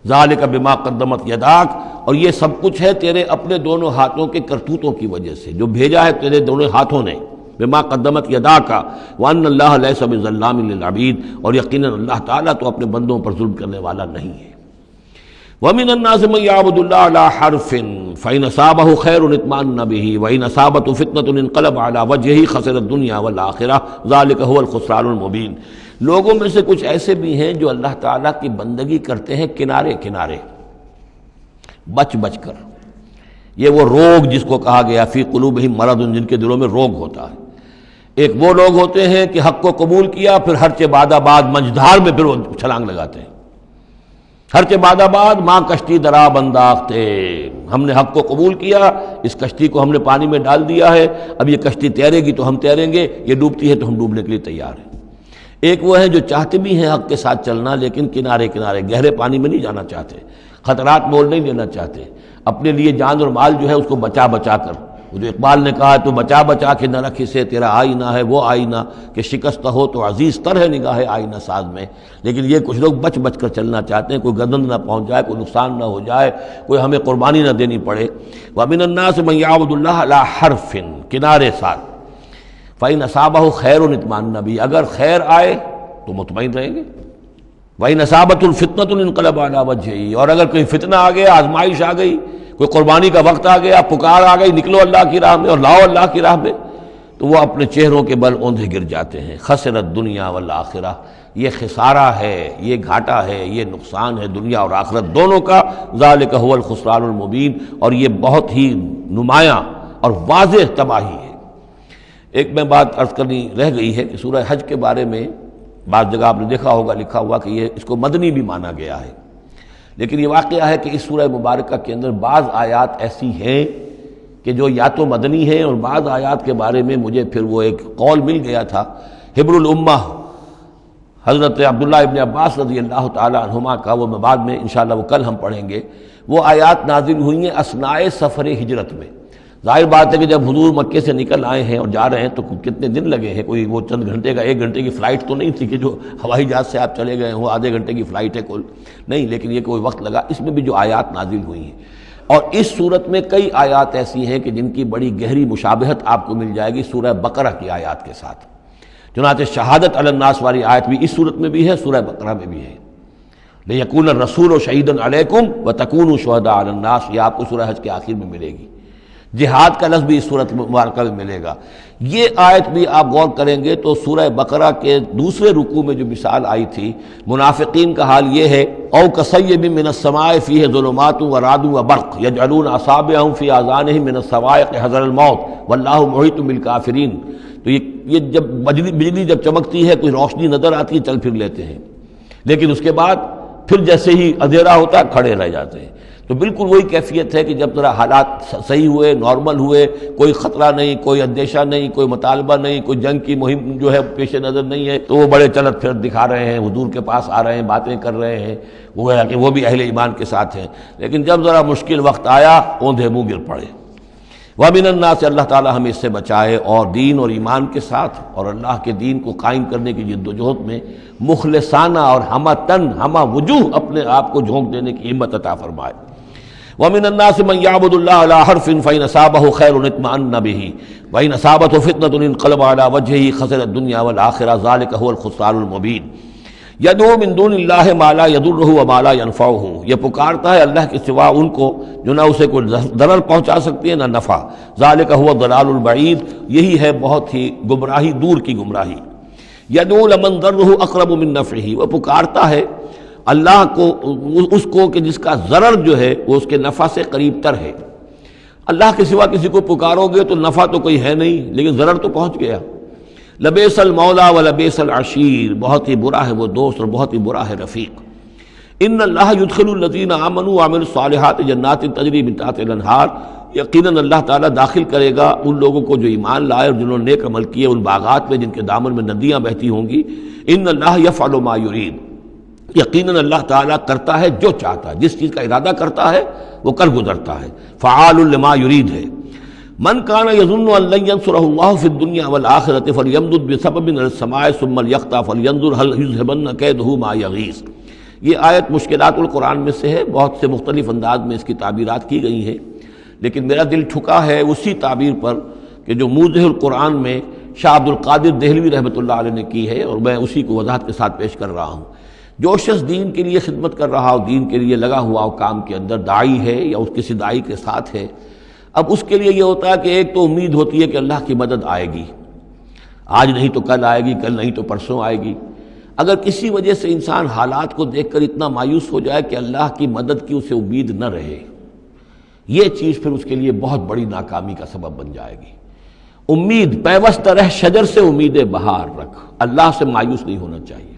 ذالک بما قدمت یداک، اور یہ سب کچھ ہے تیرے اپنے دونوں ہاتھوں کے کرتوتوں کی وجہ سے، جو بھیجا ہے تیرے دونوں ہاتھوں نے، بما قدمت یداک، وان اللہ لیس بظلام للعبید، اور یقیناً اللہ تعالیٰ تو اپنے بندوں پر ظلم کرنے والا نہیں ہے۔ ومن الناس من يعبد الله على حرف فإن أصابه خير اطمأن به وإن أصابته فتنة انقلب على وجهه خسر الدنيا والآخرة ذلك هو الخسران المبين۔ لوگوں میں سے کچھ ایسے بھی ہیں جو اللہ تعالیٰ کی بندگی کرتے ہیں کنارے کنارے، بچ بچ کر۔ یہ وہ روگ جس کو کہا گیا فی قلوبہم مرض، جن کے دلوں میں روگ ہوتا ہے۔ ایک وہ لوگ ہوتے ہیں کہ حق کو قبول کیا، پھر ہرچہ بعد آباد منجدھار میں پھر وہ چھلانگ لگاتے ہیں، ہرچہ بعد آباد ماں کشتی دراب انداختے، ہم نے حق کو قبول کیا، اس کشتی کو ہم نے پانی میں ڈال دیا ہے، اب یہ کشتی تیرے گی تو ہم تیریں گے، یہ ڈوبتی ہے تو ہم ڈوبنے کے لیے تیار ہیں۔ ایک وہ ہیں جو چاہتے بھی ہیں حق کے ساتھ چلنا، لیکن کنارے کنارے گہرے پانی میں نہیں جانا چاہتے، خطرات مول نہیں لینا چاہتے، اپنے لیے جان اور مال جو ہے اس کو بچا بچا کر، وہ جو اقبال نے کہا تو بچا بچا کے نہ رکھ اسے، تیرا آئینہ ہے وہ آئینہ کہ شکست ہو تو عزیز تر ہے نگاہ آئینہ ساز میں۔ لیکن یہ کچھ لوگ بچ بچ کر چلنا چاہتے ہیں، کوئی گردن نہ پہنچ جائے، کوئی نقصان نہ ہو جائے، کوئی ہمیں قربانی نہ دینی پڑے۔ وَمِنَ النَّاسِ مَن يَعْبُدُ اللَّهَ عَلَى حَرْفٍ، کنارے ساتھ، فَإِنْ أَصَابَهُ خَيْرٌ اطْمَأَنَّ بِهِ، اگر خیر آئے تو مطمئن رہیں گے، وَإِنْ أَصَابَتْهُ الْفِتْنَةُ انقلب عَلَى وَجْهِهِ، اور اگر کوئی فتنہ آ گیا، آزمائش آ گئی، کوئی قربانی کا وقت آ گیا، پکار آ گئی، نکلو اللہ کی راہ میں اور لاؤ اللہ کی راہ میں، تو وہ اپنے چہروں کے بل اوندھے گر جاتے ہیں۔ خسرت دنیا والآخرہ، یہ خسارہ ہے، یہ گھاٹا ہے، یہ نقصان ہے دنیا اور آخرت دونوں کا۔ ذالک هو الخسران المبین، اور یہ بہت ہی نمایاں اور واضح تباہی ہے۔ ایک میں بات عرض کرنی رہ گئی ہے کہ سورہ حج کے بارے میں بعض جگہ آپ نے دیکھا ہوگا لکھا ہوا کہ یہ اس کو مدنی بھی مانا گیا ہے، لیکن یہ واقعہ ہے کہ اس سورہ مبارکہ کے اندر بعض آیات ایسی ہیں کہ جو یا تو مدنی ہیں، اور بعض آیات کے بارے میں مجھے پھر وہ ایک قول مل گیا تھا حبر الامہ حضرت عبداللہ ابن عباس رضی اللہ تعالی عنہما کا، وہ میں بعد میں انشاءاللہ وہ کل ہم پڑھیں گے۔ وہ آیات نازل ہوئی ہیں اثناء سفر ہجرت میں۔ ظاہر بات ہے کہ جب حضور مکے سے نکل آئے ہیں اور جا رہے ہیں تو کتنے دن لگے ہیں، کوئی وہ چند گھنٹے کا، 1 گھنٹے کی فلائٹ تو نہیں تھی کہ جو ہوائی جہاز سے آپ چلے گئے ہوں، آدھے گھنٹے کی فلائٹ ہے کل نہیں، لیکن یہ کوئی وقت لگا۔ اس میں بھی جو آیات نازل ہوئی ہیں، اور اس صورت میں کئی آیات ایسی ہیں کہ جن کی بڑی گہری مشابہت آپ کو مل جائے گی سورہ بقرہ کی آیات کے ساتھ۔ چنانچہ شہادت علی الناس والی آیت بھی اس صورت میں بھی ہے، سورہ بقرہ میں بھی ہے، لِيَكُونَ الرَّسُولُ شَهِيدًا عَلَيْكُمْ وَتَكُونُوا شُهَدَاءَ عَلَى النَّاسِ، یہ آپ کو سورہ حج کے آخر میں ملے گی۔ جہاد کا لفظ بھی اس صورت مبارکہ میں ملے گا۔ یہ آیت بھی آپ غور کریں گے تو سورہ بقرہ کے دوسرے رکوع میں جو مثال آئی تھی، منافقین کا حال یہ ہے، او کصیب من السماء فیہ ظلمات ورعد وبرق یجعلون اصابعهم فی آذانہم من الصواعق حذر الموت واللہ محیط بالکافرین۔ تو یہ جب بجلی جب چمکتی ہے، کوئی روشنی نظر آتی ہے، چل پھر لیتے ہیں، لیکن اس کے بعد پھر جیسے ہی اندھیرا ہوتا ہے کھڑے رہ جاتے ہیں۔ تو بالکل وہی کیفیت ہے کہ جب ذرا حالات صحیح ہوئے، نارمل ہوئے، کوئی خطرہ نہیں، کوئی اندیشہ نہیں، کوئی مطالبہ نہیں، کوئی جنگ کی مہم جو ہے پیش نظر نہیں ہے، تو وہ بڑے چلت پھر دکھا رہے ہیں، حضور کے پاس آ رہے ہیں، باتیں کر رہے ہیں، وہ ہے کہ وہ بھی اہل ایمان کے ساتھ ہیں۔ لیکن جب ذرا مشکل وقت آیا، اوندھے منہ گر پڑے۔ وَمِنَ النَّاسِ، اللہ تعالی ہمیں اس سے بچائے، اور دین اور ایمان کے ساتھ اور اللہ کے دین کو قائم کرنے کی جد و جہد میں مخلصانہ اور ہمہ تن ہمہ وجوہ اپنے آپ کو جھونک دینے کی ہمت عطا فرمائے۔ وَمِنَ النَّاسِ مَن يَعْبُدُ اللَّهَ عَلَى حَرْفٍ فَإِنْ أَصَابَهُ خَيْرٌ اطْمَأَنَّ بِهِ وَإِنْ أَصَابَتْهُ فِتْنَةٌ انقلب عَلَى وَجْهِهِ خَسِرَ الدُّنْيَا وَالْآخِرَةَ ذَلِكَ هُوَ الْخُسْرَانُ الْمُبِينُ۔ یدعو من دون اللہ ما لا یضرہ وما لا ینفعہ، یہ پکارتا ہے اللہ کے سوا ان کو جو نہ اسے کوئی ضرر پہنچا سکتی ہے نہ نفع، ذالک هو الضلال البعید، یہی ہے بہت ہی گمراہی، دور کی گمراہی۔ یدعو لمن ضرہ اقرب من نفعہ، وہ پکارتا ہے اللہ کو، اس کو کہ جس کا ضرر جو ہے وہ اس کے نفع سے قریب تر ہے۔ اللہ کے سوا کسی کو پکارو گے تو نفع تو کوئی ہے نہیں، لیکن ضرر تو پہنچ گیا۔ لبیس المولا و لبیس العشیر، بہت ہی برا ہے وہ دوست اور بہت ہی برا ہے رفیق۔ ان اللہ یدخل الذین آمنوا وعملوا الصالحات جنات تجری من تحتها الانہار، یقیناً اللہ تعالیٰ داخل کرے گا ان لوگوں کو جو ایمان لائے اور جنہوں نے نیک عمل کیے ان باغات میں جن کے دامن میں ندیاں بہتی ہوں گی۔ ان اللہ یفعل ما یرید، یقیناً اللہ تعالیٰ کرتا ہے جو چاہتا ہے، جس چیز کا ارادہ کرتا ہے وہ کر گزرتا ہے، فعال لما یرید ہے۔ من کان یظن ان لن ینصرہ اللہ فی الدنیا والآخرۃ فلیمدد بسبب من السماء ثم لیقطع فلینظر ہل یذہبن کیدہ ما یغیظ۔ یہ آیت مشکلات القرآن میں سے ہے، بہت سے مختلف انداز میں اس کی تعبیرات کی گئی ہیں، لیکن میرا دل ٹھکا ہے اسی تعبیر پر کہ جو موضح القرآن میں شاہ عبد القادر دہلوی رحمۃ اللہ علیہ نے کی ہے، اور میں اسی کو وضاحت کے ساتھ پیش کر رہا ہوں۔ جو شخص دین کے لیے خدمت کر رہا ہو، دین کے لیے لگا ہوا ہو کام کے اندر، داعی ہے یا اس کسی داعی کے ساتھ ہے، اب اس کے لیے یہ ہوتا ہے کہ ایک تو امید ہوتی ہے کہ اللہ کی مدد آئے گی، آج نہیں تو کل آئے گی، کل نہیں تو پرسوں آئے گی۔ اگر کسی وجہ سے انسان حالات کو دیکھ کر اتنا مایوس ہو جائے کہ اللہ کی مدد کی اسے امید نہ رہے، یہ چیز پھر اس کے لیے بہت بڑی ناکامی کا سبب بن جائے گی۔ امید پیوست رہ شجر سے امید بہار رکھ، اللہ سے مایوس نہیں ہونا چاہیے،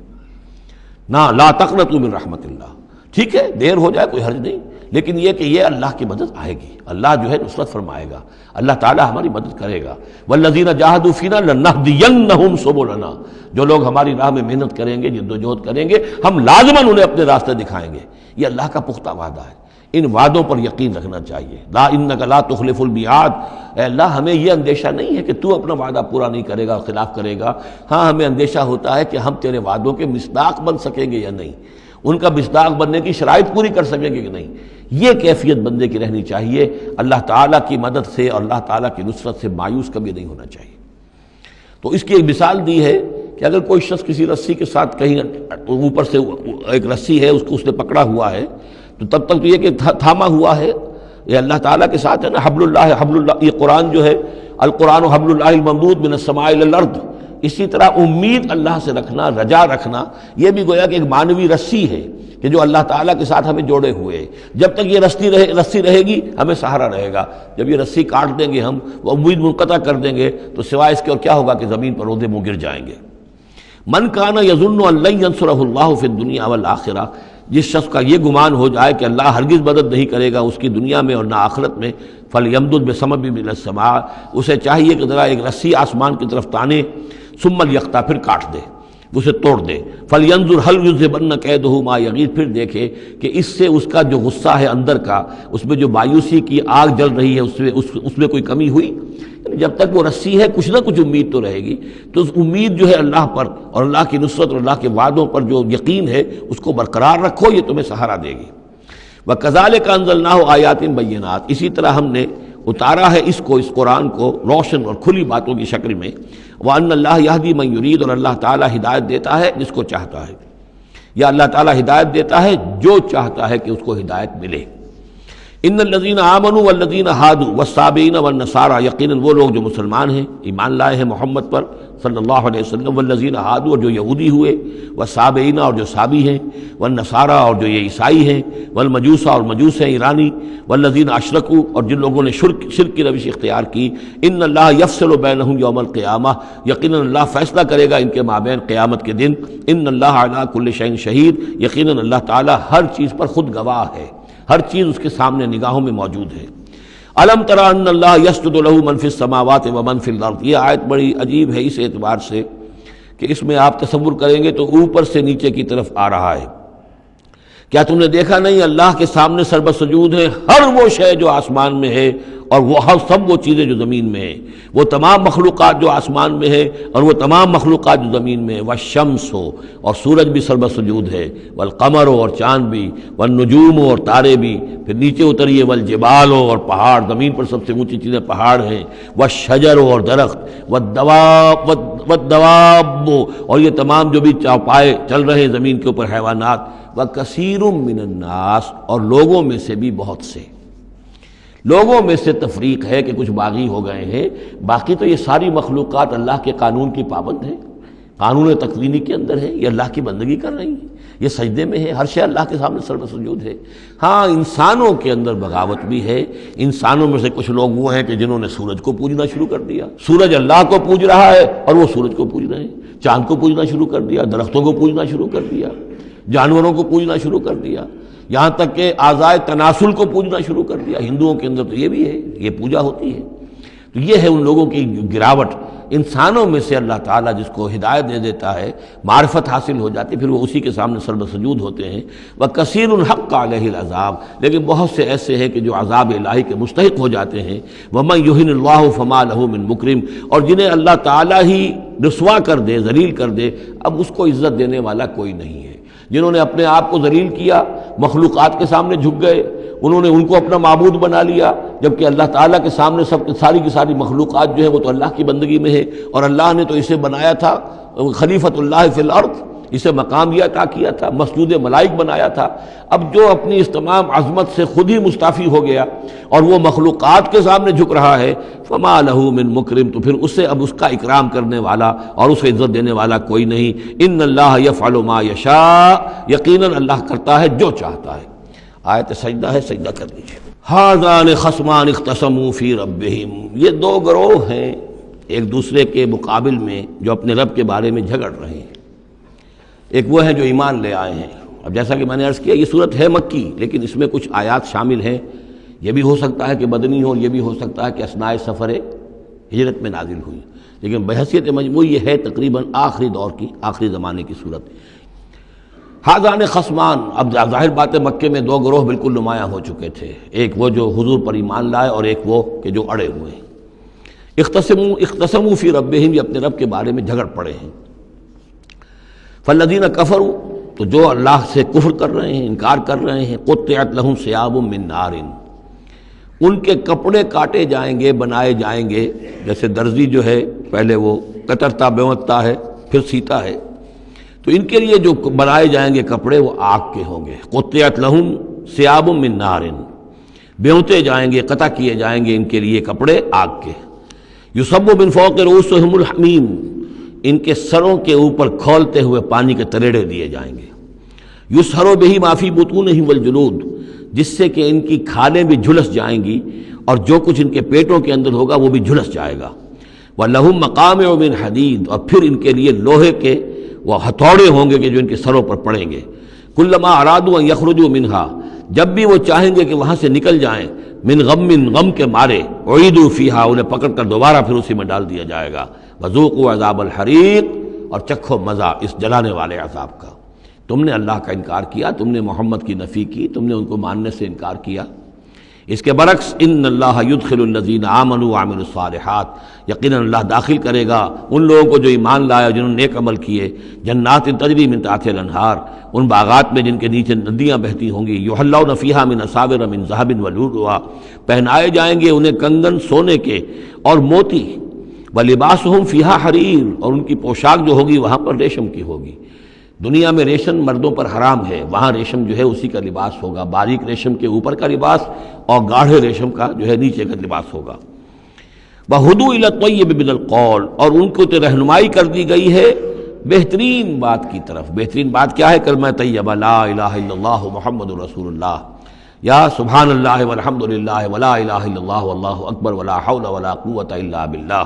نہ لا تقنطوا من رحمت اللہ۔ ٹھیک ہے دیر ہو جائے کوئی حرج نہیں، لیکن یہ کہ یہ اللہ کی مدد آئے گی، اللہ جو ہے نصرت فرمائے گا، اللہ تعالی ہماری مدد کرے گا۔ والذین جاہدوا فینا لنہدینہم سبلنا، جو لوگ ہماری راہ میں محنت کریں گے، جدوجہد کریں گے، ہم لازماً انہیں اپنے راستے دکھائیں گے۔ یہ اللہ کا پختہ وعدہ ہے، ان وعدوں پر یقین رکھنا چاہیے۔ لا انک لا تخلف المیعاد، اے اللہ ہمیں یہ اندیشہ نہیں ہے کہ تو اپنا وعدہ پورا نہیں کرے گا، خلاف کرے گا، ہاں ہمیں اندیشہ ہوتا ہے کہ ہم تیرے وعدوں کے مصداق بن سکیں گے یا نہیں، ان کا مصداق بننے کی شرائط پوری کر سکیں گے کہ نہیں۔ یہ کیفیت بندے کی رہنی چاہیے، اللہ تعالیٰ کی مدد سے اور اللہ تعالیٰ کی نصرت سے مایوس کبھی نہیں ہونا چاہیے۔ تو اس کی ایک مثال دی ہے کہ اگر کوئی شخص کسی رسی کے ساتھ کہیں اوپر سے ایک رسی ہے اس کو اس نے پکڑا ہوا ہے، تو تب تک تو یہ کہ تھاما ہوا ہے، یہ اللہ تعالیٰ کے ساتھ ہے نا، حبل اللہ، حبل اللہ، یہ قرآن جو ہے القرآن حبل اللہ الممدود من السماء الی الارض۔ اسی طرح امید اللہ سے رکھنا، رجا رکھنا، یہ بھی گویا کہ ایک معنوی رسی ہے کہ جو اللہ تعالیٰ کے ساتھ ہمیں جوڑے ہوئے ہے۔ جب تک یہ رسی رہے گی ہمیں سہارا رہے گا، جب یہ رسی کاٹ دیں گے ہم، وہ امید منقطع کر دیں گے، تو سوائے اس کے اور کیا ہوگا کہ زمین پر رودے منہ گر جائیں گے۔ من کان یظن ان لن ینصرہ اللہ فی الدنیا والآخرہ، جس شخص کا یہ گمان ہو جائے کہ اللہ ہرگز مدد نہیں کرے گا اس کی دنیا میں اور نہ آخرت میں، فلیمدد بسبب من السماء، اسے چاہیے کہ ذرا ایک رسی آسمان کی طرف تانے، ثم لیقطع، پھر کاٹ دے، اسے توڑ دے، فلینظر هل یذهبن کیدہ ما یغیظ، پھر دیکھے کہ اس سے اس کا جو غصہ ہے اندر کا، اس میں جو مایوسی کی آگ جل رہی ہے اس میں کوئی کمی ہوئی۔ جب تک وہ رسی ہے کچھ نہ کچھ امید تو رہے گی، تو اس امید جو ہے اللہ پر اور اللہ کی نصرت اور اللہ کے وعدوں پر جو یقین ہے اس کو برقرار رکھو، یہ تمہیں سہارا دے گی۔ وَكَذَلِكَ أَنزَلْنَاهُ آيَاتٍ بَيِّنَاتٍ، اسی طرح ہم نے اتارا ہے اس قرآن کو روشن اور کھلی باتوں کی شکل میں۔ وَأَنَّ اللَّهَ يَهْدِي مَن يُرِيدُ، اور اللہ تعالیٰ ہدایت دیتا ہے جس کو چاہتا ہے، یا اللہ تعالیٰ ہدایت دیتا ہے جو چاہتا ہے کہ اس کو ہدایت ملے۔ ان الذین آمنوا والذین ہادوا والصابئین والنصارى، یقیناً وہ لوگ جو مسلمان ہیں، ایمان لائے ہیں محمد پر صلی اللہ علیہ وسلم، والذین ہادوا، اور جو یہودی ہوئے، والصابئین، اور جو صابی ہیں، والنصارى، اور جو یہ عیسائی ہیں، والمجوس، اور مجوس ہیں ایرانی، والذین اشرکوا، اور جن لوگوں نے شرک کی روش اختیار کی، ان اللہ یفصل بینہم یوم القیامہ، یقیناً اللہ فیصلہ کرے گا ان کے مابین قیامت کے دن۔ ان اللہ علی کل شیء شہید، یقیناً اللہ تعالیٰ ہر چیز پر خود گواہ ہے، ہر چیز اس کے سامنے نگاہوں میں موجود ہے۔ الم تری ان اللہ یسجد لہ من فی السماوات ومن فی الارض، یہ آیت بڑی عجیب ہے اس اعتبار سے کہ اس میں آپ تصور کریں گے تو اوپر سے نیچے کی طرف آ رہا ہے کیا تم نے دیکھا نہیں اللہ کے سامنے سربسجود ہے ہر وہ شے جو آسمان میں ہے اور وہ سب وہ چیزیں جو زمین میں ہیں، وہ تمام مخلوقات جو آسمان میں ہے اور وہ تمام مخلوقات جو زمین میں ہے، والشمس ہو اور سورج بھی سربسجود ہے، والقمر ہو اور چاند بھی، والنجوم ہو اور تارے بھی، پھر نیچے اتریے والجبال ہو اور پہاڑ، زمین پر سب سے اونچی چیزیں پہاڑ ہیں، والشجر ہو اور درخت، والدواب اور یہ تمام جو بھی چوپائے چل رہے ہیں زمین کے اوپر حیوانات، وَكَثِيرٌ مِّنَ النَّاسِ اور لوگوں میں سے بھی بہت سے، لوگوں میں سے تفریق ہے کہ کچھ باغی ہو گئے ہیں، باقی تو یہ ساری مخلوقات اللہ کے قانون کی پابند ہیں، قانون تکوینی کے اندر ہے، یہ اللہ کی بندگی کر رہی ہیں، یہ سجدے میں ہے، ہر شے اللہ کے سامنے سربسجود ہے۔ ہاں انسانوں کے اندر بغاوت بھی ہے، انسانوں میں سے کچھ لوگ وہ ہیں کہ جنہوں نے سورج کو پوجنا شروع کر دیا، سورج اللہ کو پوج رہا ہے اور وہ سورج کو پوج رہے ہیں، چاند کو پوجنا شروع کر دیا، درختوں کو پوجنا شروع کر دیا، جانوروں کو پوجنا شروع کر دیا، یہاں تک کہ اعضائے تناسل کو پوجنا شروع کر دیا۔ ہندوؤں کے اندر تو یہ بھی ہے، یہ پوجا ہوتی ہے۔ تو یہ ہے ان لوگوں کی گراوٹ۔ انسانوں میں سے اللہ تعالیٰ جس کو ہدایت دے دیتا ہے، معرفت حاصل ہو جاتی، پھر وہ اسی کے سامنے سربسجود ہوتے ہیں۔ وَكَثِيرٌ حَقَّ عَلَيْهِ الْعَذَابُ لیکن بہت سے ایسے ہیں کہ جو عذاب الہی کے مستحق ہو جاتے ہیں۔ وَمَن يُهِنِ اللَّهُ فَمَا لَهُ مِن مُكْرِمٍ اور جنہیں اللہ تعالیٰ ہی رسوا کر دے، ذلیل کر دے، اب اس کو عزت دینے والا کوئی نہیں ہے۔ جنہوں نے اپنے آپ کو ذلیل کیا، مخلوقات کے سامنے جھک گئے، انہوں نے ان کو اپنا معبود بنا لیا، جبکہ اللہ تعالیٰ کے سامنے ساری کی ساری مخلوقات جو ہے وہ تو اللہ کی بندگی میں ہے، اور اللہ نے تو اسے بنایا تھا خلیفۃ اللہ فی الارض، اسے مقام یہ عطا کیا تھا، مسجود ملائک بنایا تھا۔ اب جو اپنی اس تمام عظمت سے خود ہی مستعفی ہو گیا اور وہ مخلوقات کے سامنے جھک رہا ہے، فما لہ من مکرم تو پھر اسے اب اس کا اکرام کرنے والا اور اسے عزت دینے والا کوئی نہیں۔ ان اللہ یفعل ما یشاء یقیناً اللہ کرتا ہے جو چاہتا ہے۔ آیت سجدہ ہے، سجدہ کر لیجیے۔ ھذان خصمان اختصموا فی ربہم یہ دو گروہ ہیں ایک دوسرے کے مقابل میں جو اپنے رب کے بارے میں جھگڑ رہے ہیں۔ ایک وہ ہیں جو ایمان لے آئے ہیں۔ اب جیسا کہ میں نے عرض کیا یہ صورت ہے مکی، لیکن اس میں کچھ آیات شامل ہیں، یہ بھی ہو سکتا ہے کہ مدنی ہو، یہ بھی ہو سکتا ہے کہ اثناء سفر ہجرت میں نازل ہوئی، لیکن بحیثیت مجموع یہ ہے تقریباً آخری دور کی، آخری زمانے کی صورت۔ ھذان خصمان اب ظاہر بات ہے مکے میں دو گروہ بالکل نمایاں ہو چکے تھے، ایک وہ جو حضور پر ایمان لائے اور ایک وہ کہ جو اڑے ہوئے ہیں۔ اختصموا فی ربہم یہ اپنے رب کے بارے میں جھگڑ پڑے ہیں۔ فالذین کفروا تو جو اللہ سے کفر کر رہے ہیں، انکار کر رہے ہیں، قطعت لہم ثیاب من نار ان کے کپڑے کاٹے جائیں گے، بنائے جائیں گے، جیسے درزی جو ہے پہلے وہ کترتا بیوتتا ہے پھر سیتا ہے، تو ان کے لیے جو بنائے جائیں گے کپڑے وہ آگ کے ہوں گے۔ قطعت لہم ثیاب من نار بیوتے جائیں گے، قطع کیے جائیں گے ان کے لیے کپڑے آگ کے۔ یصب من فوق رؤوسہم الحمیم ان کے سروں کے اوپر کھولتے ہوئے پانی کے تریڑے دیے جائیں گے۔ یسحر بہ ما فی بطونہم والجلود جس سے کہ ان کی کھالیں بھی جھلس جائیں گی اور جو کچھ ان کے پیٹوں کے اندر ہوگا وہ بھی جھلس جائے گا۔ وَلَهُم مَّقَامِعُ مِنْ حَدِيدٍ اور پھر ان کے لیے لوہے کے وہ ہتھوڑے ہوں گے کہ جو ان کے سروں پر پڑیں گے۔ كُلَّمَا أَرَادُوا أَن يَخْرُجُوا مِنْهَا جب بھی وہ چاہیں گے کہ وہاں سے نکل جائیں، من غم کے مارے، اعیدوا فیہا انہیں پکڑ کر دوبارہ پھر اسی میں ڈال دیا جائے گا۔ وذوقوا عذاب الحریق اور چکھو مزہ اس جلانے والے عذاب کا۔ تم نے اللہ کا انکار کیا، تم نے محمد کی نفی کی، تم نے ان کو ماننے سے انکار کیا۔ اس کے برعکس ان اللہ یدخل الذین آمنوا وعملوا الصالحات یقیناً اللہ داخل کرے گا ان لوگوں کو جو ایمان لائے اور جنہوں نے نیک عمل کیے، جنات تجری من تحتها الانہار ان باغات میں جن کے نیچے ندیاں بہتی ہوں گی، یحلون فیہا من اساور من ذہب ولؤلؤا پہنائے جائیں گے انہیں کنگن سونے کے اور موتی، ولباسہم فیہا حریر اور ان کی پوشاک جو ہوگی وہاں پر ریشم کی ہوگی۔ دنیا میں ریشم مردوں پر حرام ہے، وہاں ریشم جو ہے اسی کا لباس ہوگا، باریک ریشم کے اوپر کا لباس اور گاڑھے ریشم کا جو ہے نیچے کا لباس ہوگا۔ وَہُدُوا إِلَى الطَّيِّبِ مِنَ الْقَوْلِ اور ان کو تو رہنمائی کر دی گئی ہے بہترین بات کی طرف۔ بہترین بات کیا ہے؟ کلمہ طیبہ لا الہ الا اللہ محمد رسول اللہ، یا سبحان اللہ والحمد للہ ولا الہ الا اللہ واللہ اکبر ولا حول ولا قوۃ الا باللہ۔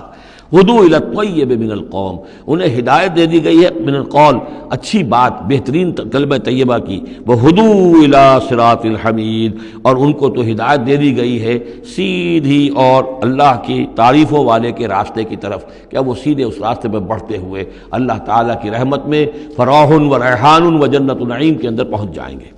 ہدوا الی الطیب من القول انہیں ہدایت دے دی گئی ہے من القول اچھی بات، بہترین کلمہ طیبہ کی۔ وہدوا الی صراط الحمید اور ان کو تو ہدایت دے دی گئی ہے سیدھی اور اللہ کی تعریفوں والے کے راستے کی طرف، کہ وہ سیدھے اس راستے پر بڑھتے ہوئے اللہ تعالیٰ کی رحمت میں فراح و ریحان و جنت النعیم کے اندر پہنچ جائیں گے۔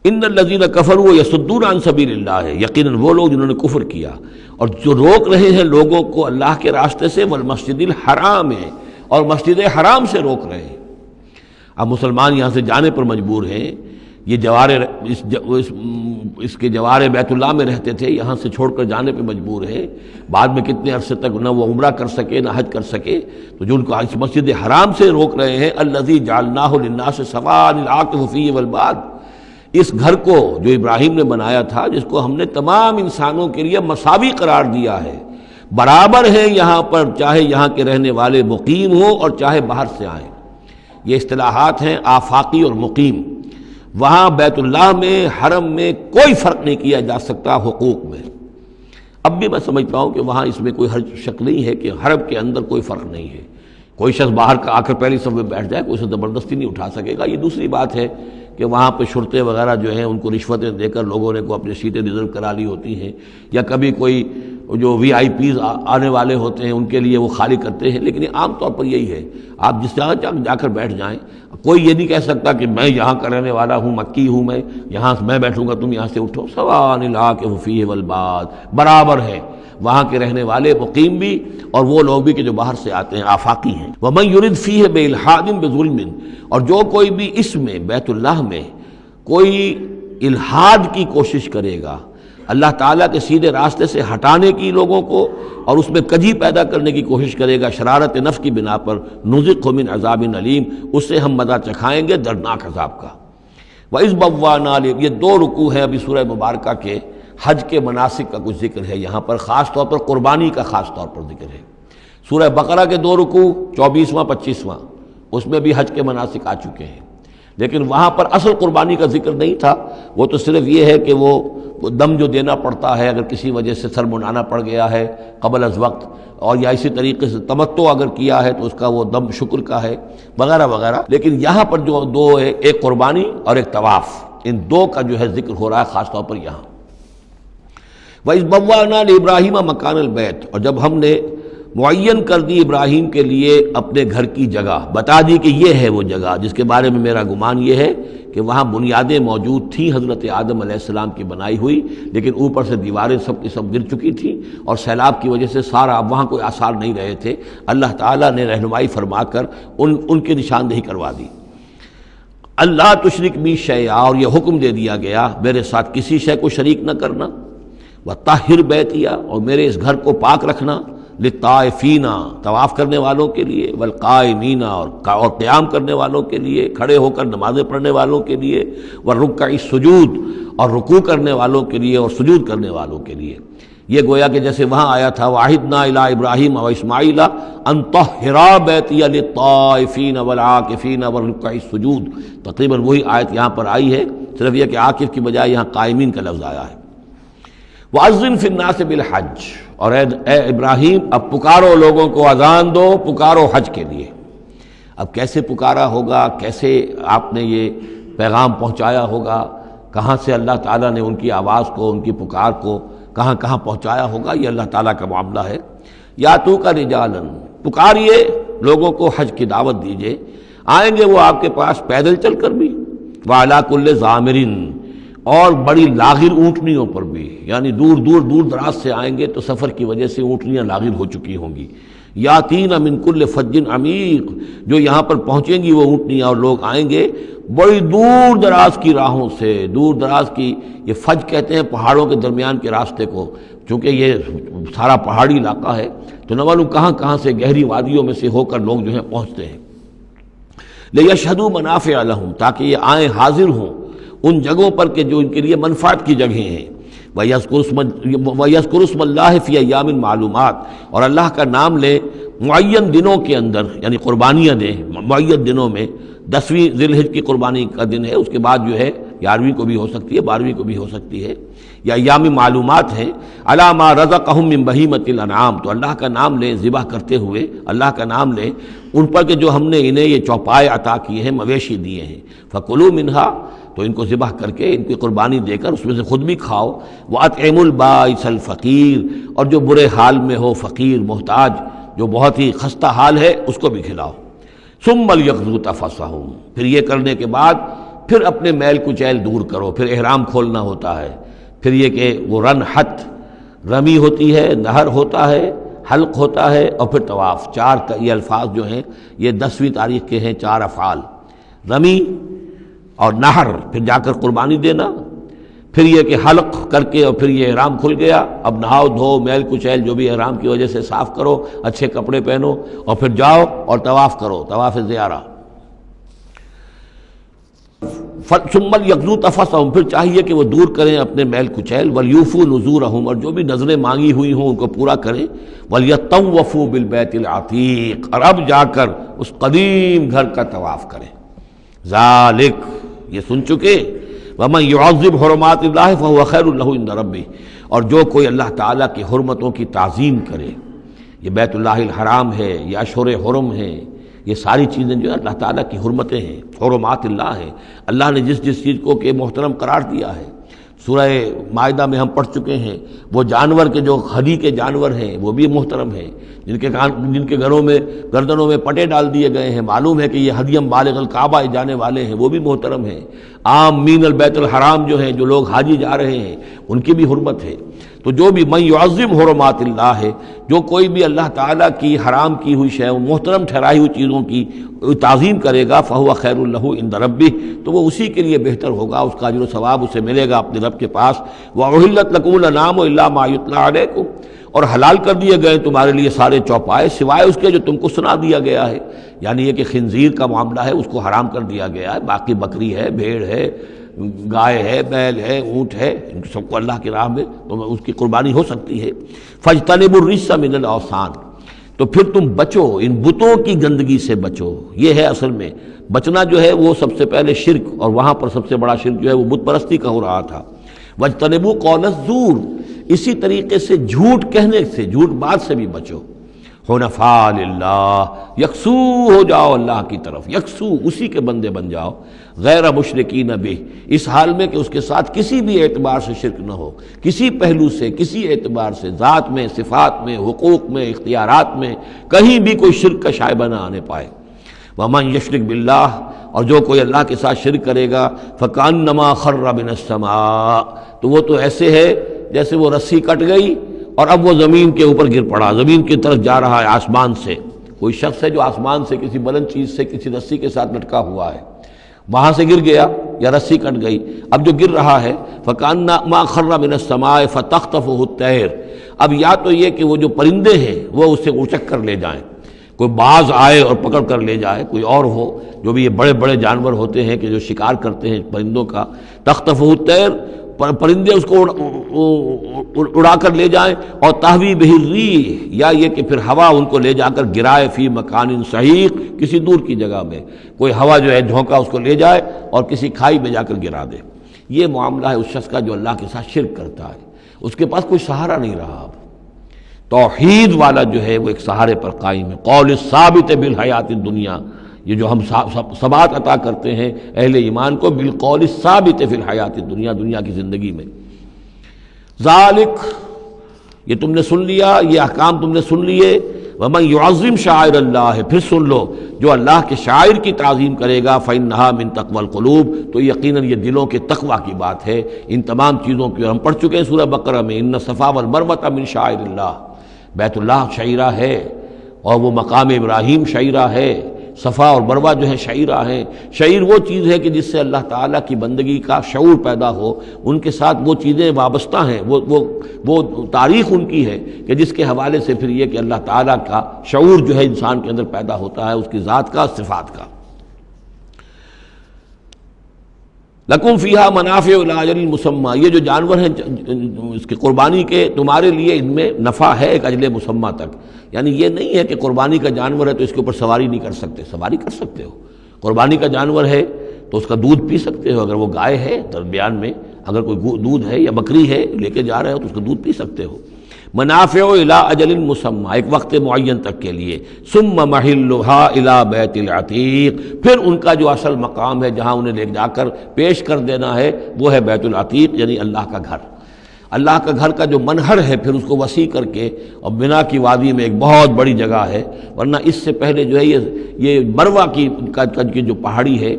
ان الذین کفروا یصدون عن سبیل اللہ، یقیناً وہ لوگ جنہوں نے کفر کیا اور جو روک رہے ہیں لوگوں کو اللہ کے راستے سے، والمسجد الحرام ہے، اور مسجد حرام سے روک رہے ہیں۔ اب مسلمان یہاں سے جانے پر مجبور ہیں، یہ جوار اس کے جوار بیت اللہ میں رہتے تھے، یہاں سے چھوڑ کر جانے پہ مجبور ہیں، بعد میں کتنے عرصے تک نہ وہ عمرہ کر سکے نہ حج کر سکے، تو جو ان کو اس مسجد حرام سے روک رہے ہیں، الذی جعلناہ للناس سواء العاکف فیہ والباد، اس گھر کو جو ابراہیم نے بنایا تھا، جس کو ہم نے تمام انسانوں کے لیے مساوی قرار دیا ہے، برابر ہے یہاں پر، چاہے یہاں کے رہنے والے مقیم ہوں اور چاہے باہر سے آئیں۔ یہ اصطلاحات ہیں آفاقی اور مقیم۔ وہاں بیت اللہ میں، حرم میں کوئی فرق نہیں کیا جا سکتا حقوق میں۔ اب بھی میں سمجھتا ہوں کہ وہاں اس میں کوئی حرج شک نہیں ہے کہ حرم کے اندر کوئی فرق نہیں ہے۔ کوئی شخص باہر کا آ کر پہلی صف میں بیٹھ جائے، کوئی اسے زبردستی نہیں اٹھا سکے گا۔ یہ دوسری بات ہے کہ وہاں پہ شرطے وغیرہ جو ہیں ان کو رشوتیں دے کر لوگوں نے کو اپنی سیٹیں ریزرو کرا لی ہوتی ہیں، یا کبھی کوئی جو وی آئی پیز آنے والے ہوتے ہیں ان کے لیے وہ خالی کرتے ہیں، لیکن عام طور پر یہی ہے، آپ جس جگہ جا کر بیٹھ جائیں، کوئی یہ نہیں کہہ سکتا کہ میں یہاں کا رہنے والا ہوں، مکی ہوں، میں بیٹھوں گا، تم یہاں سے اٹھو۔ سواء العاکف فیہ والباد، برابر ہے وہاں کے رہنے والے مقیم بھی اور وہ لوگ بھی کہ جو باہر سے آتے ہیں، آفاقی ہیں۔ وَمَن يُرِدْ فِيهِ بِإِلْحَادٍ بِظُلْمٍ، اور جو کوئی بھی اس میں بیت اللہ میں کوئی الحاد کی کوشش کرے گا، اللہ تعالیٰ کے سیدھے راستے سے ہٹانے کی لوگوں کو، اور اس میں کجی پیدا کرنے کی کوشش کرے گا شرارت نفس کی بنا پر، نُذِقْهُ مِنْ عَذَابٍ أَلِيمٍ، اس سے ہم مزہ چکھائیں گے دردناک عذاب کا۔ وَإِذْ بَوَّأْنَا، یہ دو رکوع ہیں ابھی سورہ مبارکہ کے، حج کے مناسک کا کچھ ذکر ہے یہاں پر، خاص طور پر قربانی کا خاص طور پر ذکر ہے۔ سورہ بقرہ کے دو رکوع 24واں 25واں، اس میں بھی حج کے مناسک آ چکے ہیں، لیکن وہاں پر اصل قربانی کا ذکر نہیں تھا، وہ تو صرف یہ ہے کہ وہ دم جو دینا پڑتا ہے اگر کسی وجہ سے سر منڈانا پڑ گیا ہے قبل از وقت، اور یا اسی طریقے سے تمتع اگر کیا ہے تو اس کا وہ دم شکر کا ہے وغیرہ وغیرہ۔ لیکن یہاں پر جو دو ہے، ایک قربانی اور ایک طواف، ان دو کا جو ہے ذکر ہو رہا ہے خاص طور پر یہاں۔ وَإِذْ بَوَّأْنَا لِإِبْرَاهِيمَ مَكَانَ الْبَيْتِ، اور جب ہم نے معین کر دی ابراہیم کے لیے اپنے گھر کی جگہ، بتا دی کہ یہ ہے وہ جگہ جس کے بارے میں میرا گمان یہ ہے کہ وہاں بنیادیں موجود تھیں حضرت آدم علیہ السلام کی بنائی ہوئی، لیکن اوپر سے دیواریں سب کی سب گر چکی تھیں اور سیلاب کی وجہ سے سارا اب وہاں کوئی آثار نہیں رہے تھے۔ اللہ تعالیٰ نے رہنمائی فرما کر ان کی نشاندہی کروا دی۔ اللہ تشرک بی شیئا، اور یہ حکم دے دیا گیا میرے ساتھ کسی شے کو شریک نہ کرنا، وطہر بیتیا، اور میرے اس گھر کو پاک رکھنا، للطائفین، طواف کرنے والوں کے لیے، والقائمین، اور قیام کرنے والوں کے لیے، کھڑے ہو کر نمازیں پڑھنے والوں کے لیے، والرکع السجود، اور رکوع کرنے والوں کے لیے اور سجود کرنے والوں کے لیے۔ یہ گویا کہ جیسے وہاں آیا تھا وَعَهِدْنَا إِلَىٰ إِبْرَاهِيمَ وَإِسْمَاعِيلَ أَن طَهِّرَا بَيْتِيَ لِلطَّائِفِينَ وَالْعَاكِفِينَ وَالرُّكَّعِ السُّجُودِ، تقریباً وہی آیت یہاں پر آئی ہے، صرف یہ کہ عاکف کی بجائے یہاں قائمین کا لفظ آیا ہے۔ وَأَذِّن فِي النَّاسِ بِالْحَجِّ، اور اے ابراہیم اب پکارو لوگوں کو، اذان دو، پکارو حج کے لیے۔ اب کیسے پکارا ہوگا، کیسے آپ نے یہ پیغام پہنچایا ہوگا، کہاں سے اللہ تعالیٰ نے ان کی آواز کو، ان کی پکار کو کہاں کہاں پہنچایا ہوگا، یہ اللہ تعالیٰ کا معاملہ ہے۔ یا تو کا رجالن، پکاریے لوگوں کو، حج کی دعوت دیجیے، آئیں گے وہ آپ کے پاس پیدل چل کر بھی، وعلیٰ کل ضامر، اور بڑی لاغر اونٹنیوں پر بھی، یعنی دور دراز سے آئیں گے تو سفر کی وجہ سے اونٹنیاں لاغر ہو چکی ہوں گی۔ یاتین من کل فج عمیق، جو یہاں پر پہنچیں گی وہ اونٹنیاں اور لوگ آئیں گے بڑی دور دراز کی راہوں سے، دور دراز کی، یہ فج کہتے ہیں پہاڑوں کے درمیان کے راستے کو، چونکہ یہ سارا پہاڑی علاقہ ہے تو نہ معلوم کہاں کہاں سے گہری وادیوں میں سے ہو کر لوگ جو ہیں پہنچتے ہیں۔ لیشہدوا منافع لہم، تاکہ یہ آئیں حاضر ہوں ان جگہوں پر کہ جو ان کے لیے منفعت کی جگہیں ہیں۔ وَيَذْكُرُ اسْمَ اللَّهِ فِي أَيَّامٍ مَعْلُومَاتٍ، اور اللہ کا نام لے معین دنوں کے اندر، یعنی قربانیاں دیں معین دنوں میں۔ 10ویں ذی الحجہ کی قربانی کا دن ہے، اس کے بعد جو ہے 11ویں کو بھی ہو سکتی ہے، 12ویں کو بھی ہو سکتی ہے، یا ایام معلومات ہیں۔ عَلَىٰ مَا رَزَقَهُم مِّن بَهِیمَةِ الْأَنْعَامِ، تو اللہ کا نام لیں ذبح کرتے ہوئے، اللہ کا نام لیں ان پر کہ جو ہم نے انہیں یہ چوپائے عطا کیے ہیں، مویشی دیے ہیں۔ فَكُلُوا مِنْهَا، تو ان کو ذبح کر کے ان کی قربانی دے کر اس میں سے خود بھی کھاؤ۔ وَأَطْعِمُوا الْبَائِسَ الْفَقِيرَ، اور جو برے حال میں ہو، فقیر محتاج جو بہت ہی خستہ حال ہے، اس کو بھی کھلاؤ۔ ثُمَّ لْيَقْضُوا تَفَثَّهُمْ، پھر یہ کرنے کے بعد پھر اپنے میل کچیل دور کرو، پھر احرام کھولنا ہوتا ہے، پھر یہ کہ وہ رنحت رمی ہوتی ہے، نہر ہوتا ہے، حلق ہوتا ہے، اور پھر طواف۔ چار یہ الفاظ جو ہیں یہ 10ویں تاریخ کے ہیں، 4 افعال، رمی اور نہر، پھر جا کر قربانی دینا، پھر یہ کہ حلق کر کے اور پھر یہ احرام کھل گیا، اب نہاؤ دھو میل کچیل جو بھی احرام کی وجہ سے صاف کرو، اچھے کپڑے پہنو اور پھر جاؤ اور طواف کرو، طواف زیارہ۔ ثم لیقضوا تفثهم، پھر چاہیے کہ وہ دور کریں اپنے میل کچیل، ولیوفوا نذورهم، اور جو بھی نذریں مانگی ہوئی ہوں ان کو پورا کریں، ولیطوفوا بالبیت العتیق، اور اب جا کر اس قدیم گھر کا طواف کریں۔ ذالک، یہ سن چکے، ومن يعظم حرمات اللہ فهو خیر له عند ربہ، اور جو کوئی اللہ تعالیٰ کی حرمتوں کی تعظیم کرے، یہ بیت اللہ الحرام ہے، یہ اشہر حرم ہے، یہ ساری چیزیں جو ہے اللہ تعالیٰ کی حرمتیں ہیں، حرمات اللہ ہیں، اللہ نے جس جس چیز کو کہ محترم قرار دیا ہے۔ سورہ مائدہ میں ہم پڑھ چکے ہیں، وہ جانور کے جو ہدی کے جانور ہیں وہ بھی محترم ہیں، جن کے گھروں میں گردنوں میں پٹے ڈال دیے گئے ہیں، معلوم ہے کہ یہ ہدیم بالغ الکعبہ جانے والے ہیں، وہ بھی محترم ہیں۔ عام مین البیت الحرام جو ہیں، جو لوگ حاجی جا رہے ہیں، ان کی بھی حرمت ہے۔ تو جو بھی من یعظم حرمات اللہ ہے، جو کوئی بھی اللہ تعالیٰ کی حرام کی ہوئی شے، محترم ٹھہرائی ہوئی چیزوں کی تعظیم کرے گا، فہو خیر لہ عند ربہ، تو وہ اسی کے لیے بہتر ہوگا، اس کا اجر و ثواب اسے ملے گا اپنے رب کے پاس۔ وَأُحِلَّتْ لَكُمُ الْأَنْعَامُ إِلَّا مَا يُتْلَىٰ عَلَيْكُمْ، اور حلال کر دیے گئے تمہارے لیے سارے چوپائے سوائے اس کے جو تم کو سنا دیا گیا ہے، یعنی یہ کہ خنزیر کا معاملہ ہے اس کو حرام کر دیا گیا ہے، باقی بکری ہے، بھیڑ ہے، گائے ہے، بیل ہے، اونٹ ہے، ان سب کو اللہ کی راہ میں تو اس کی قربانی ہو سکتی ہے۔ فاجتنبوا الرجس من الاوثان، تو پھر تم بچو، ان بتوں کی گندگی سے بچو۔ یہ ہے اصل میں بچنا جو ہے وہ سب سے پہلے شرک، اور وہاں پر سب سے بڑا شرک جو ہے وہ بت پرستی کا ہو رہا تھا۔ واجتنبوا قول الزور، اسی طریقے سے جھوٹ کہنے سے، جھوٹ بات سے بھی بچو۔ حنفاء للہ، یکسو ہو جاؤ اللہ کی طرف، یکسو اسی کے بندے بن جاؤ، غیر مشرکین بہ، اس حال میں کہ اس کے ساتھ کسی بھی اعتبار سے شرک نہ ہو، کسی پہلو سے، کسی اعتبار سے، ذات میں، صفات میں، حقوق میں، اختیارات میں، کہیں بھی کوئی شرک کا شائبہ نہ آنے پائے۔ ومن یشرک باللہ، اور جو کوئی اللہ کے ساتھ شرک کرے گا، فکأنما خر من السماء، تو وہ تو ایسے ہے جیسے وہ رسی کٹ گئی اور اب وہ زمین کے اوپر گر پڑا، زمین کی طرف جا رہا ہے آسمان سے۔ کوئی شخص ہے جو آسمان سے کسی بلند چیز سے کسی رسی کے ساتھ لٹکا ہوا ہے، وہاں سے گر گیا یا رسی کٹ گئی، اب جو گر رہا ہے فکأنما خر من السماء فتخطفه الطیر، اب یا تو یہ کہ وہ جو پرندے ہیں وہ اسے اچک کر لے جائیں، کوئی باز آئے اور پکڑ کر لے جائے، کوئی اور ہو، جو بھی یہ بڑے بڑے جانور ہوتے ہیں کہ جو شکار کرتے ہیں پرندوں کا، تخطفه الطیر، پرندے اس کو اڑا کر لے جائیں، اور تہوی بہ الریح، یا یہ کہ پھر ہوا ان کو لے جا کر گرائے فی مکان صحیح، کسی دور کی جگہ میں کوئی ہوا جو ہے جھونکا اس کو لے جائے اور کسی کھائی میں جا کر گرا دے۔ یہ معاملہ ہے اس شخص کا جو اللہ کے ساتھ شرک کرتا ہے، اس کے پاس کوئی سہارا نہیں رہا۔ اب توحید والا جو ہے وہ ایک سہارے پر قائم ہے۔ قول الثابت بالحیات الدنیا، یہ جو ہم ثبات عطا کرتے ہیں اہل ایمان کو، بالقول الثابت فی الحیات الدنیا، دنیا کی زندگی میں۔ ذالک، یہ تم نے سن لیا، یہ احکام تم نے سن لیے۔ ومن یعظم شعائر اللہ، پھر سن لو جو اللہ کے شاعر کی تعظیم کرے گا، فإنها من تقوی القلوب، تو یقیناً یہ دلوں کے تقوی کی بات ہے۔ ان تمام چیزوں کی ہم پڑھ چکے ہیں سورہ بقرہ میں، ان الصفا والمروۃ من شعائر اللہ، بیت اللہ شعیرہ ہے، اور وہ مقام ابراہیم شعیرہ ہے، صفا اور مروہ جو ہے شعیرہ ہیں۔ شعیر وہ چیز ہے کہ جس سے اللہ تعالیٰ کی بندگی کا شعور پیدا ہو، ان کے ساتھ وہ چیزیں وابستہ ہیں، وہ تاریخ ان کی ہے کہ جس کے حوالے سے پھر یہ کہ اللہ تعالیٰ کا شعور جو ہے انسان کے اندر پیدا ہوتا ہے، اس کی ذات کا، صفات کا۔ لکم فیہا منافع الی اجل مسمى، یہ جو جانور ہیں اس کی قربانی کے، تمہارے لیے ان میں نفع ہے ایک اجل مسمى تک، یعنی یہ نہیں ہے کہ قربانی کا جانور ہے تو اس کے اوپر سواری نہیں کر سکتے، سواری کر سکتے ہو۔ قربانی کا جانور ہے تو اس کا دودھ پی سکتے ہو، اگر وہ گائے ہے درمیان میں اگر کوئی دودھ ہے یا بکری ہے لے کے جا رہے ہو تو اس کا دودھ پی سکتے ہو۔ منافع الی اجل مسمى، ایک وقت معین تک کے لیے۔ ثم محلها الی بیت العتیق، پھر ان کا جو اصل مقام ہے جہاں انہیں لے جا کر پیش کر دینا ہے وہ ہے بیت العتیق، یعنی اللہ کا گھر۔ اللہ کا گھر کا جو منہر ہے پھر اس کو وسیع کر کے، اور بنا کی وادی میں ایک بہت بڑی جگہ ہے، ورنہ اس سے پہلے جو ہے یہ مروہ کی جو پہاڑی ہے،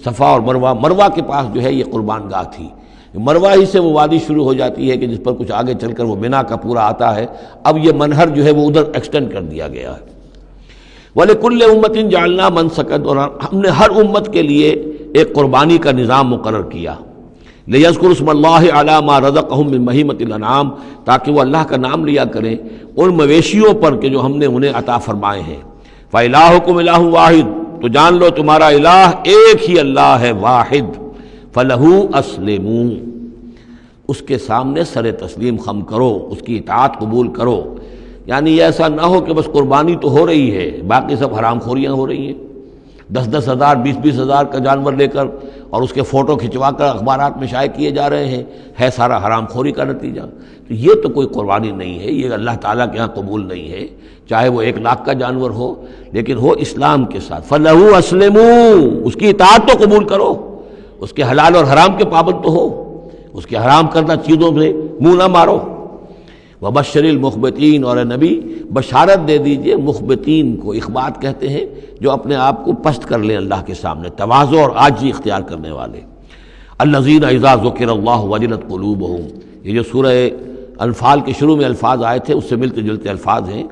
صفا اور مروہ کے پاس جو ہے یہ قربان گاہ تھی، مروہ ہی سے وہ وادی شروع ہو جاتی ہے کہ جس پر کچھ آگے چل کر وہ منا کا پورا آتا ہے، اب یہ منہر جو ہے وہ ادھر ایکسٹینڈ کر دیا گیا ہے۔ وَلِكُلِّ أُمَّةٍ جَعَلْنَا مَنسَكًا، اور ہم نے ہر امت کے لیے ایک قربانی کا نظام مقرر کیا، لِيَذْكُرُوا اسْمَ اللَّهِ عَلَىٰ مَا رَزَقَهُم مِّن بَهِيمَةِ الْأَنْعَامِ، تاکہ وہ اللہ کا نام لیا کریں ان مویشیوں پر کہ جو ہم نے انہیں عطا فرمائے ہیں۔ فَإِلَٰهُكُمْ إِلَٰهٌ وَاحِدٌ، تو جان لو تمہارا الہ ایک ہی اللہ ہے، واحد۔ فَلَهُ أَسْلِمُوا، اس کے سامنے سر تسلیم خم کرو، اس کی اطاعت قبول کرو۔ یعنی یہ ایسا نہ ہو کہ بس قربانی تو ہو رہی ہے، باقی سب حرام خوریاں ہو رہی ہیں، 10-10 ہزار 20-20 ہزار کا جانور لے کر اور اس کے فوٹو کھنچوا کر اخبارات میں شائع کیے جا رہے ہیں، ہے سارا حرام خوری کا نتیجہ۔ تو یہ تو کوئی قربانی نہیں ہے، یہ اللہ تعالیٰ کے ہاں قبول نہیں ہے، چاہے وہ 1 لاکھ کا جانور ہو لیکن ہو اسلام کے ساتھ۔ فَلَهُ أَسْلِمُوا، اس کی اطاعت تو قبول کرو، اس کے حلال اور حرام کے پابند تو ہو، اس کے حرام کردہ چیزوں سے منہ نہ مارو۔ وبشر المخبتین، اور اے نبی بشارت دے دیجئے مخبتین کو، اخبات کہتے ہیں جو اپنے آپ کو پست کر لیں اللہ کے سامنے، تواضع اور عاجزی اختیار کرنے والے۔ الذین اذا ذکر اللہ وجلت قلوبہم، یہ جو سورہ انفال کے شروع میں الفاظ آئے تھے اس سے ملتے جلتے الفاظ ہیں۔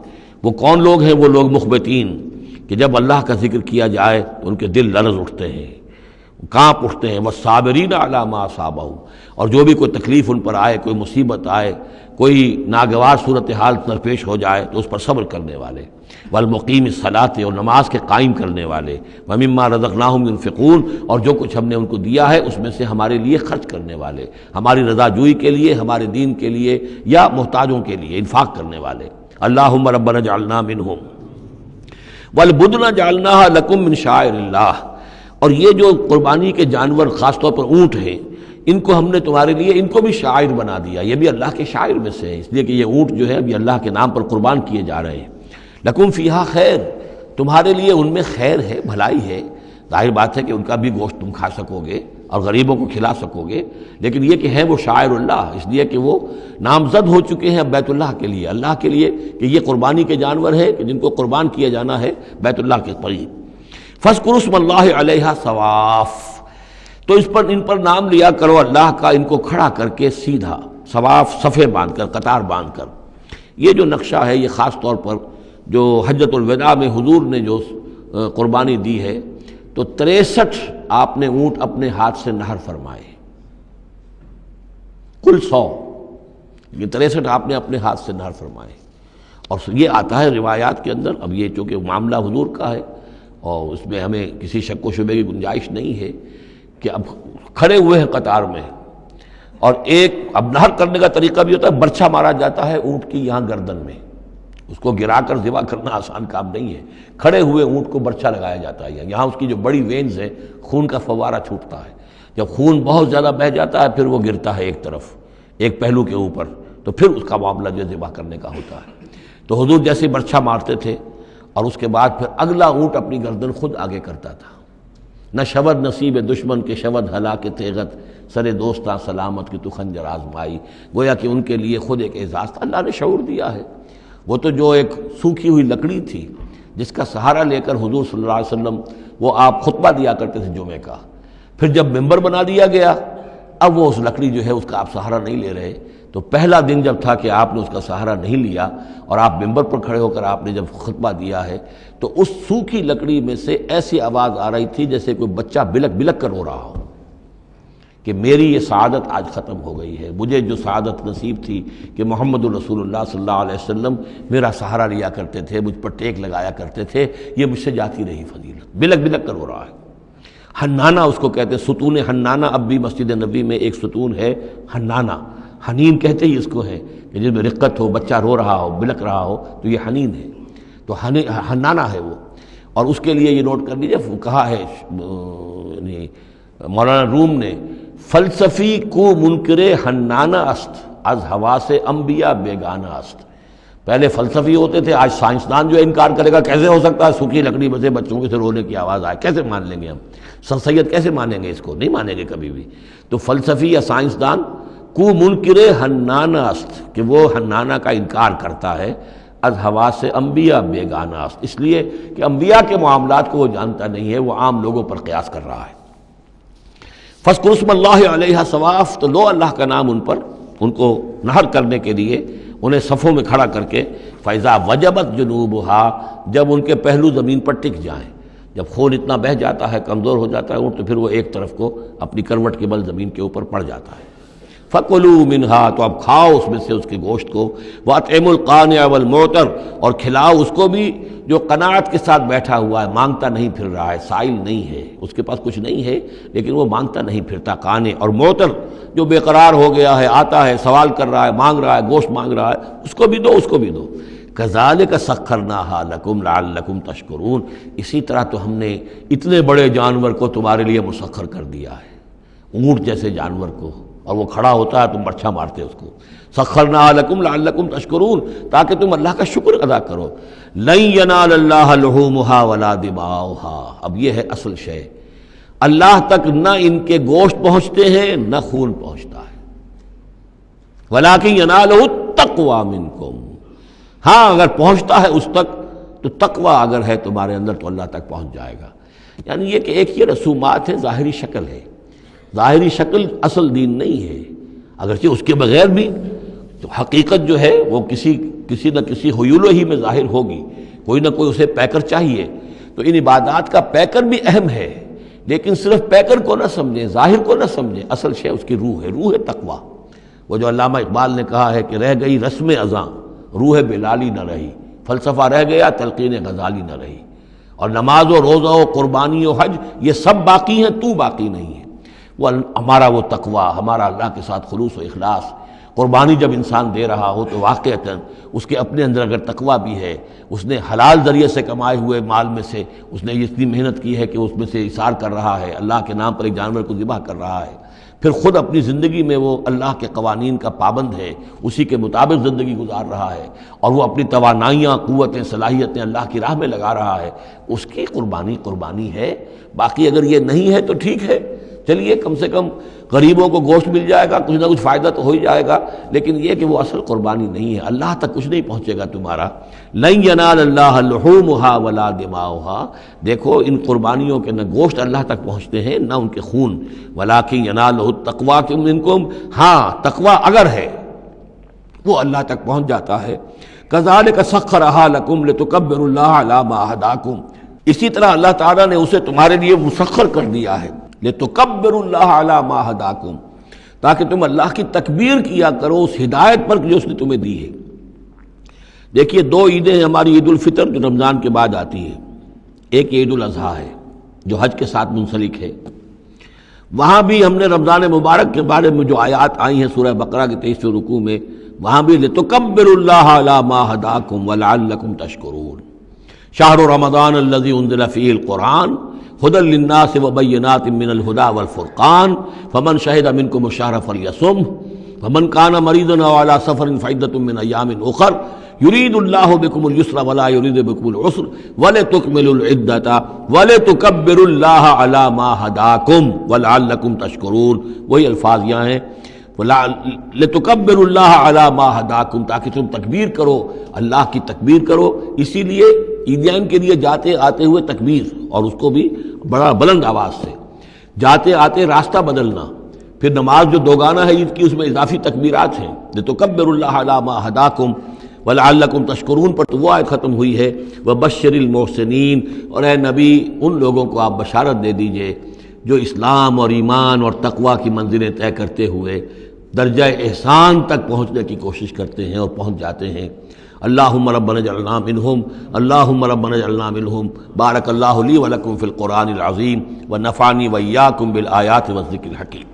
وہ کون لوگ ہیں؟ وہ لوگ مخبتین کہ جب اللہ کا ذکر کیا جائے تو ان کے دل لرز اٹھتے ہیں، کانپ اٹھتے ہیں۔ والصابرین علی ما اصابہم، اور جو بھی کوئی تکلیف ان پر آئے، کوئی مصیبت آئے، کوئی ناگوار صورتحال درپیش ہو جائے تو اس پر صبر کرنے والے۔ والمقیم الصلاۃ، اور نماز کے قائم کرنے والے۔ ومما رزقناہم ينفقون، اور جو کچھ ہم نے ان کو دیا ہے اس میں سے ہمارے لیے خرچ کرنے والے، ہماری رضا جوئی کے لیے، ہمارے دین کے لیے یا محتاجوں کے لیے انفاق کرنے والے۔ اللہم ربنا اجعلنا منہم والبدن جعلناها لکم من شعائر اللہ، اور یہ جو قربانی کے جانور خاص طور پر اونٹ ہیں، ان کو ہم نے تمہارے لیے ان کو بھی شاعر بنا دیا، یہ بھی اللہ کے شاعر میں سے ہے، اس لیے کہ یہ اونٹ جو ہے ابھی اللہ کے نام پر قربان کیے جا رہے ہیں۔ لکم فیہا خیر، تمہارے لیے ان میں خیر ہے، بھلائی ہے۔ ظاہر بات ہے کہ ان کا بھی گوشت تم کھا سکو گے اور غریبوں کو کھلا سکو گے، لیکن یہ کہ ہیں وہ شاعر اللہ، اس لیے کہ وہ نامزد ہو چکے ہیں بیت اللہ کے لیے، اللہ کے لیے کہ یہ قربانی کے جانور ہیں کہ جن کو قربان کیا جانا ہے بیت اللہ کے قریب۔ فاذکروا اسم اللہ علیہا صواف، تو ان پر نام لیا کرو اللہ کا، ان کو کھڑا کر کے سیدھا، صواف صفے باندھ کر، قطار باندھ کر۔ یہ جو نقشہ ہے یہ خاص طور پر جو حجۃ الوداع میں حضور نے جو قربانی دی ہے تو 63 آپ نے اونٹ اپنے ہاتھ سے نہر فرمائے، کل 100، یہ 63 آپ نے اپنے ہاتھ سے نہر فرمائے۔ اور یہ آتا ہے روایات کے اندر، اب یہ چونکہ معاملہ حضور کا ہے اور اس میں ہمیں کسی شک و شبے کی گنجائش نہیں ہے کہ اب کھڑے ہوئے ہیں قطار میں، اور ایک اب نہر کرنے کا طریقہ بھی ہوتا ہے، برچھا مارا جاتا ہے اونٹ کی یہاں گردن میں، اس کو گرا کر ذبح کرنا آسان کام نہیں ہے، کھڑے ہوئے اونٹ کو برچھا لگایا جاتا ہے، یہاں اس کی جو بڑی وینز ہے خون کا فوارہ چھوٹتا ہے، جب خون بہت زیادہ بہہ جاتا ہے پھر وہ گرتا ہے ایک طرف، ایک پہلو کے اوپر، تو پھر اس کا معاملہ جو ذبح کرنے کا ہوتا ہے۔ تو حضور جیسے برچھا مارتے تھے اور اس کے بعد پھر اگلا اونٹ اپنی گردن خود آگے کرتا تھا۔ نہ شود نصیب دشمن کے شود ہلاک تیغت، سر دوستاں سلامت کی تو خنجر آزمائی، گویا کہ ان کے لیے خود ایک اعزاز تھا، اللہ نے شعور دیا ہے۔ وہ تو جو ایک سوکھی ہوئی لکڑی تھی جس کا سہارا لے کر حضور صلی اللہ علیہ وسلم وہ آپ خطبہ دیا کرتے تھے جمعے کا، پھر جب ممبر بنا دیا گیا اب وہ اس لکڑی جو ہے اس کا آپ سہارا نہیں لے رہے، تو پہلا دن جب تھا کہ آپ نے اس کا سہارا نہیں لیا اور آپ ممبر پر کھڑے ہو کر آپ نے جب خطبہ دیا ہے تو اس سوکھی لکڑی میں سے ایسی آواز آ رہی تھی جیسے کوئی بچہ بلک بلک کر رو رہا ہو کہ میری یہ سعادت آج ختم ہو گئی ہے، مجھے جو سعادت نصیب تھی کہ محمد الرسول اللہ صلی اللہ علیہ وسلم میرا سہارا لیا کرتے تھے، مجھ پر ٹیک لگایا کرتے تھے، یہ مجھ سے جاتی رہی فضیلت، بلک بلک کر رو رہا ہے۔ حنانہ اس کو کہتے ہیں، ستون حنانہ، اب بھی مسجد نبی میں ایک ستون ہے حنانہ، حنین کہتے ہی اس کو ہے کہ جس میں رقت ہو، بچہ رو رہا ہو، بلک رہا ہو تو یہ حنین ہے، تو حنانہ ہے وہ۔ اور اس کے لیے یہ نوٹ کر لیجیے، کہا ہے مولانا روم نے، فلسفی کو منکر حنانہ است، از حواس انبیاء بیگانہ است۔ پہلے فلسفی ہوتے تھے، آج سائنسدان جو انکار کرے گا کیسے ہو سکتا ہے سوکھی لکڑی میں سے بچوں کے سے رونے کی آواز آئے، کیسے مان لیں گے ہم؟ سر سید کیسے مانیں گے اس کو؟ نہیں مانیں گے کبھی بھی۔ تو فلسفی یا سائنسدان کو منکر حنانہ است، کہ وہ حنانہ کا انکار کرتا ہے، از حواس انبیاء بیگانہ است، اس لیے کہ انبیاء کے معاملات کو وہ جانتا نہیں ہے، وہ عام لوگوں پر قیاس کر رہا ہے۔ فاذکروا اسم اللہ علیہا صواف، تو لو اللہ کا نام ان پر، ان کو نہر کرنے کے لیے انہیں صفوں میں کھڑا کر کے، فَإِذَا وَجَبَتْ جُنُوبُهَا، جب ان کے پہلو زمین پر ٹک جائیں، جب خون اتنا بہہ جاتا ہے، کمزور ہو جاتا ہے اونٹ، تو پھر وہ ایک طرف کو اپنی کروٹ کے بل زمین کے اوپر پڑ جاتا ہے۔ فَكُلُوا مِنْهَا، تو اب کھاؤ اس میں سے اس کے گوشت کو، وَأَطْعِمُوا الْقَانِعَ وَالْمُعْتَرَ، اور کھلاؤ اس کو بھی جو قناعت کے ساتھ بیٹھا ہوا ہے، مانگتا نہیں پھر رہا ہے، سائل نہیں ہے، اس کے پاس کچھ نہیں ہے لیکن وہ مانگتا نہیں پھرتا، قانع، اور معتر جو بے قرار ہو گیا ہے، آتا ہے، سوال کر رہا ہے، مانگ رہا ہے، گوشت مانگ رہا ہے، اس کو بھی دو، اس کو بھی دو۔ کذالک سخرناہا لکم لعلکم تشکرون، اسی طرح تو ہم نے اتنے بڑے جانور کو تمہارے لیے مسخر کر دیا ہے، اونٹ جیسے جانور کو، اور وہ کھڑا ہوتا ہے تم برچھا مارتے اس کو، سخرناہا لکم لعلکم تشکرون، تاکہ تم اللہ کا شکر ادا کرو۔ لن ینال اللہ لحومہا ولا دماؤہا، اب یہ ہے اصل شے، اللہ تک نہ ان کے گوشت پہنچتے ہیں نہ خون پہنچتا ہے، ولیکن ینالہ التقوی منکم، ہاں اگر پہنچتا ہے اس تک تو تقوی اگر ہے تمہارے اندر تو اللہ تک پہنچ جائے گا۔ یعنی یہ کہ ایک یہ رسومات ہے، ظاہری شکل ہے، ظاہری شکل اصل دین نہیں ہے، اگرچہ اس کے بغیر بھی تو حقیقت جو ہے وہ کسی نہ کسی حیولو ہی میں ظاہر ہوگی، کوئی نہ کوئی اسے پیکر چاہیے، تو ان عبادات کا پیکر بھی اہم ہے، لیکن صرف پیکر کو نہ سمجھیں، ظاہر کو نہ سمجھیں، اصل شے اس کی روح ہے، روح تقوی۔ وہ جو علامہ اقبال نے کہا ہے کہ رہ گئی رسم اذاں روح بلالی نہ رہی، فلسفہ رہ گیا تلقین غزالی نہ رہی، اور نماز و روزہ و قربانی و حج یہ سب باقی ہیں، تو باقی نہیں ہے۔ وہ ہمارا وہ تقوی، ہمارا اللہ کے ساتھ خلوص و اخلاص، قربانی جب انسان دے رہا ہو تو واقعتاً اس کے اپنے اندر اگر تقوی بھی ہے، اس نے حلال ذریعے سے کمائے ہوئے مال میں سے اس نے اتنی محنت کی ہے کہ اس میں سے اثار کر رہا ہے، اللہ کے نام پر ایک جانور کو ذبح کر رہا ہے، پھر خود اپنی زندگی میں وہ اللہ کے قوانین کا پابند ہے، اسی کے مطابق زندگی گزار رہا ہے، اور وہ اپنی توانائیاں، قوتیں، صلاحیتیں اللہ کی راہ میں لگا رہا ہے، اس کی قربانی ہے۔ باقی اگر یہ نہیں ہے تو ٹھیک ہے، چلیے کم سے کم غریبوں کو گوشت مل جائے گا، کچھ نہ کچھ فائدہ تو ہو ہی جائے گا، لیکن یہ کہ وہ اصل قربانی نہیں ہے، اللہ تک کچھ نہیں پہنچے گا تمہارا۔ لن ینال اللہ لحومہا ولا دماؤہا، دیکھو ان قربانیوں کے نہ گوشت اللہ تک پہنچتے ہیں نہ ان کے خون، ولیکن ینالہ التقوی منکم، ہاں تقوی اگر ہے وہ اللہ تک پہنچ جاتا ہے۔ کذالک سخرہا لکم لتکبروا اللہ علی ما ہداکم، اسی طرح اللہ تعالیٰ نے اسے تمہارے لیے مسخر کر دیا ہے، لتکبروا اللہ علی ما ہداکم، تاکہ تم اللہ کی تکبیر کیا کرو اس ہدایت پر جو اس نے تمہیں دی ہے۔ دیکھیے دو عیدیں ہیں ہماری، عید الفطر جو رمضان کے بعد آتی ہے، ایک عید الاضحیٰ ہے جو حج کے ساتھ منسلک ہے، وہاں بھی ہم نے رمضان مبارک کے بارے میں جو آیات آئی ہیں سورہ بقرہ کے 23ویں رکوع میں، وہاں بھی لتکبروا اللہ علی ما ہداکم ولعلکم تشکرون، شہر رمضان الذی انزل فیہ القرآن ہدی للناس وبینات من الہدی والفرقان فمن شہد منکم الشہر فلیصمہ فمن کان مریضا او علی سفر فعدۃ من ایام اخر یرید اللہ بکم الیسر ولا یرید بکم العسر ولتکملوا العدۃ ولتکبروا اللہ علی ما ہداکم ولعلکم تشکرون، وہی الفاظ یہاں ہیں، لتکبروا اللہ علی ما ہداکم، تاکہ تم تکبیر کرو، اللہ کی تکبیر کرو۔ اسی لیے عیدیان کے لیے جاتے آتے ہوئے تکبیر، اور اس کو بھی بڑا بلند آواز سے، جاتے آتے راستہ بدلنا، پھر نماز جو دوگانہ ہے عید کی اس میں اضافی تکبیرات ہیں، لتکبروا اللہ علی ما ہداکم ولعلکم تشکرون پر تو وہ آیت ختم ہوئی ہے، وبشر المحسنین، اور اے نبی ان لوگوں کو آپ بشارت دے دیجئے جو اسلام اور ایمان اور تقوی کی منزلیں طے کرتے ہوئے درجہ احسان تک پہنچنے کی کوشش کرتے ہیں اور پہنچ جاتے ہیں۔ اللہم ربنا اجعلنا منہم، اللہم ربنا اجعلنا منہم۔ بارک اللہ لی ولکم فی القرآن العظیم ونفعنی وإیاکم بالآیات والذکر الحکیم۔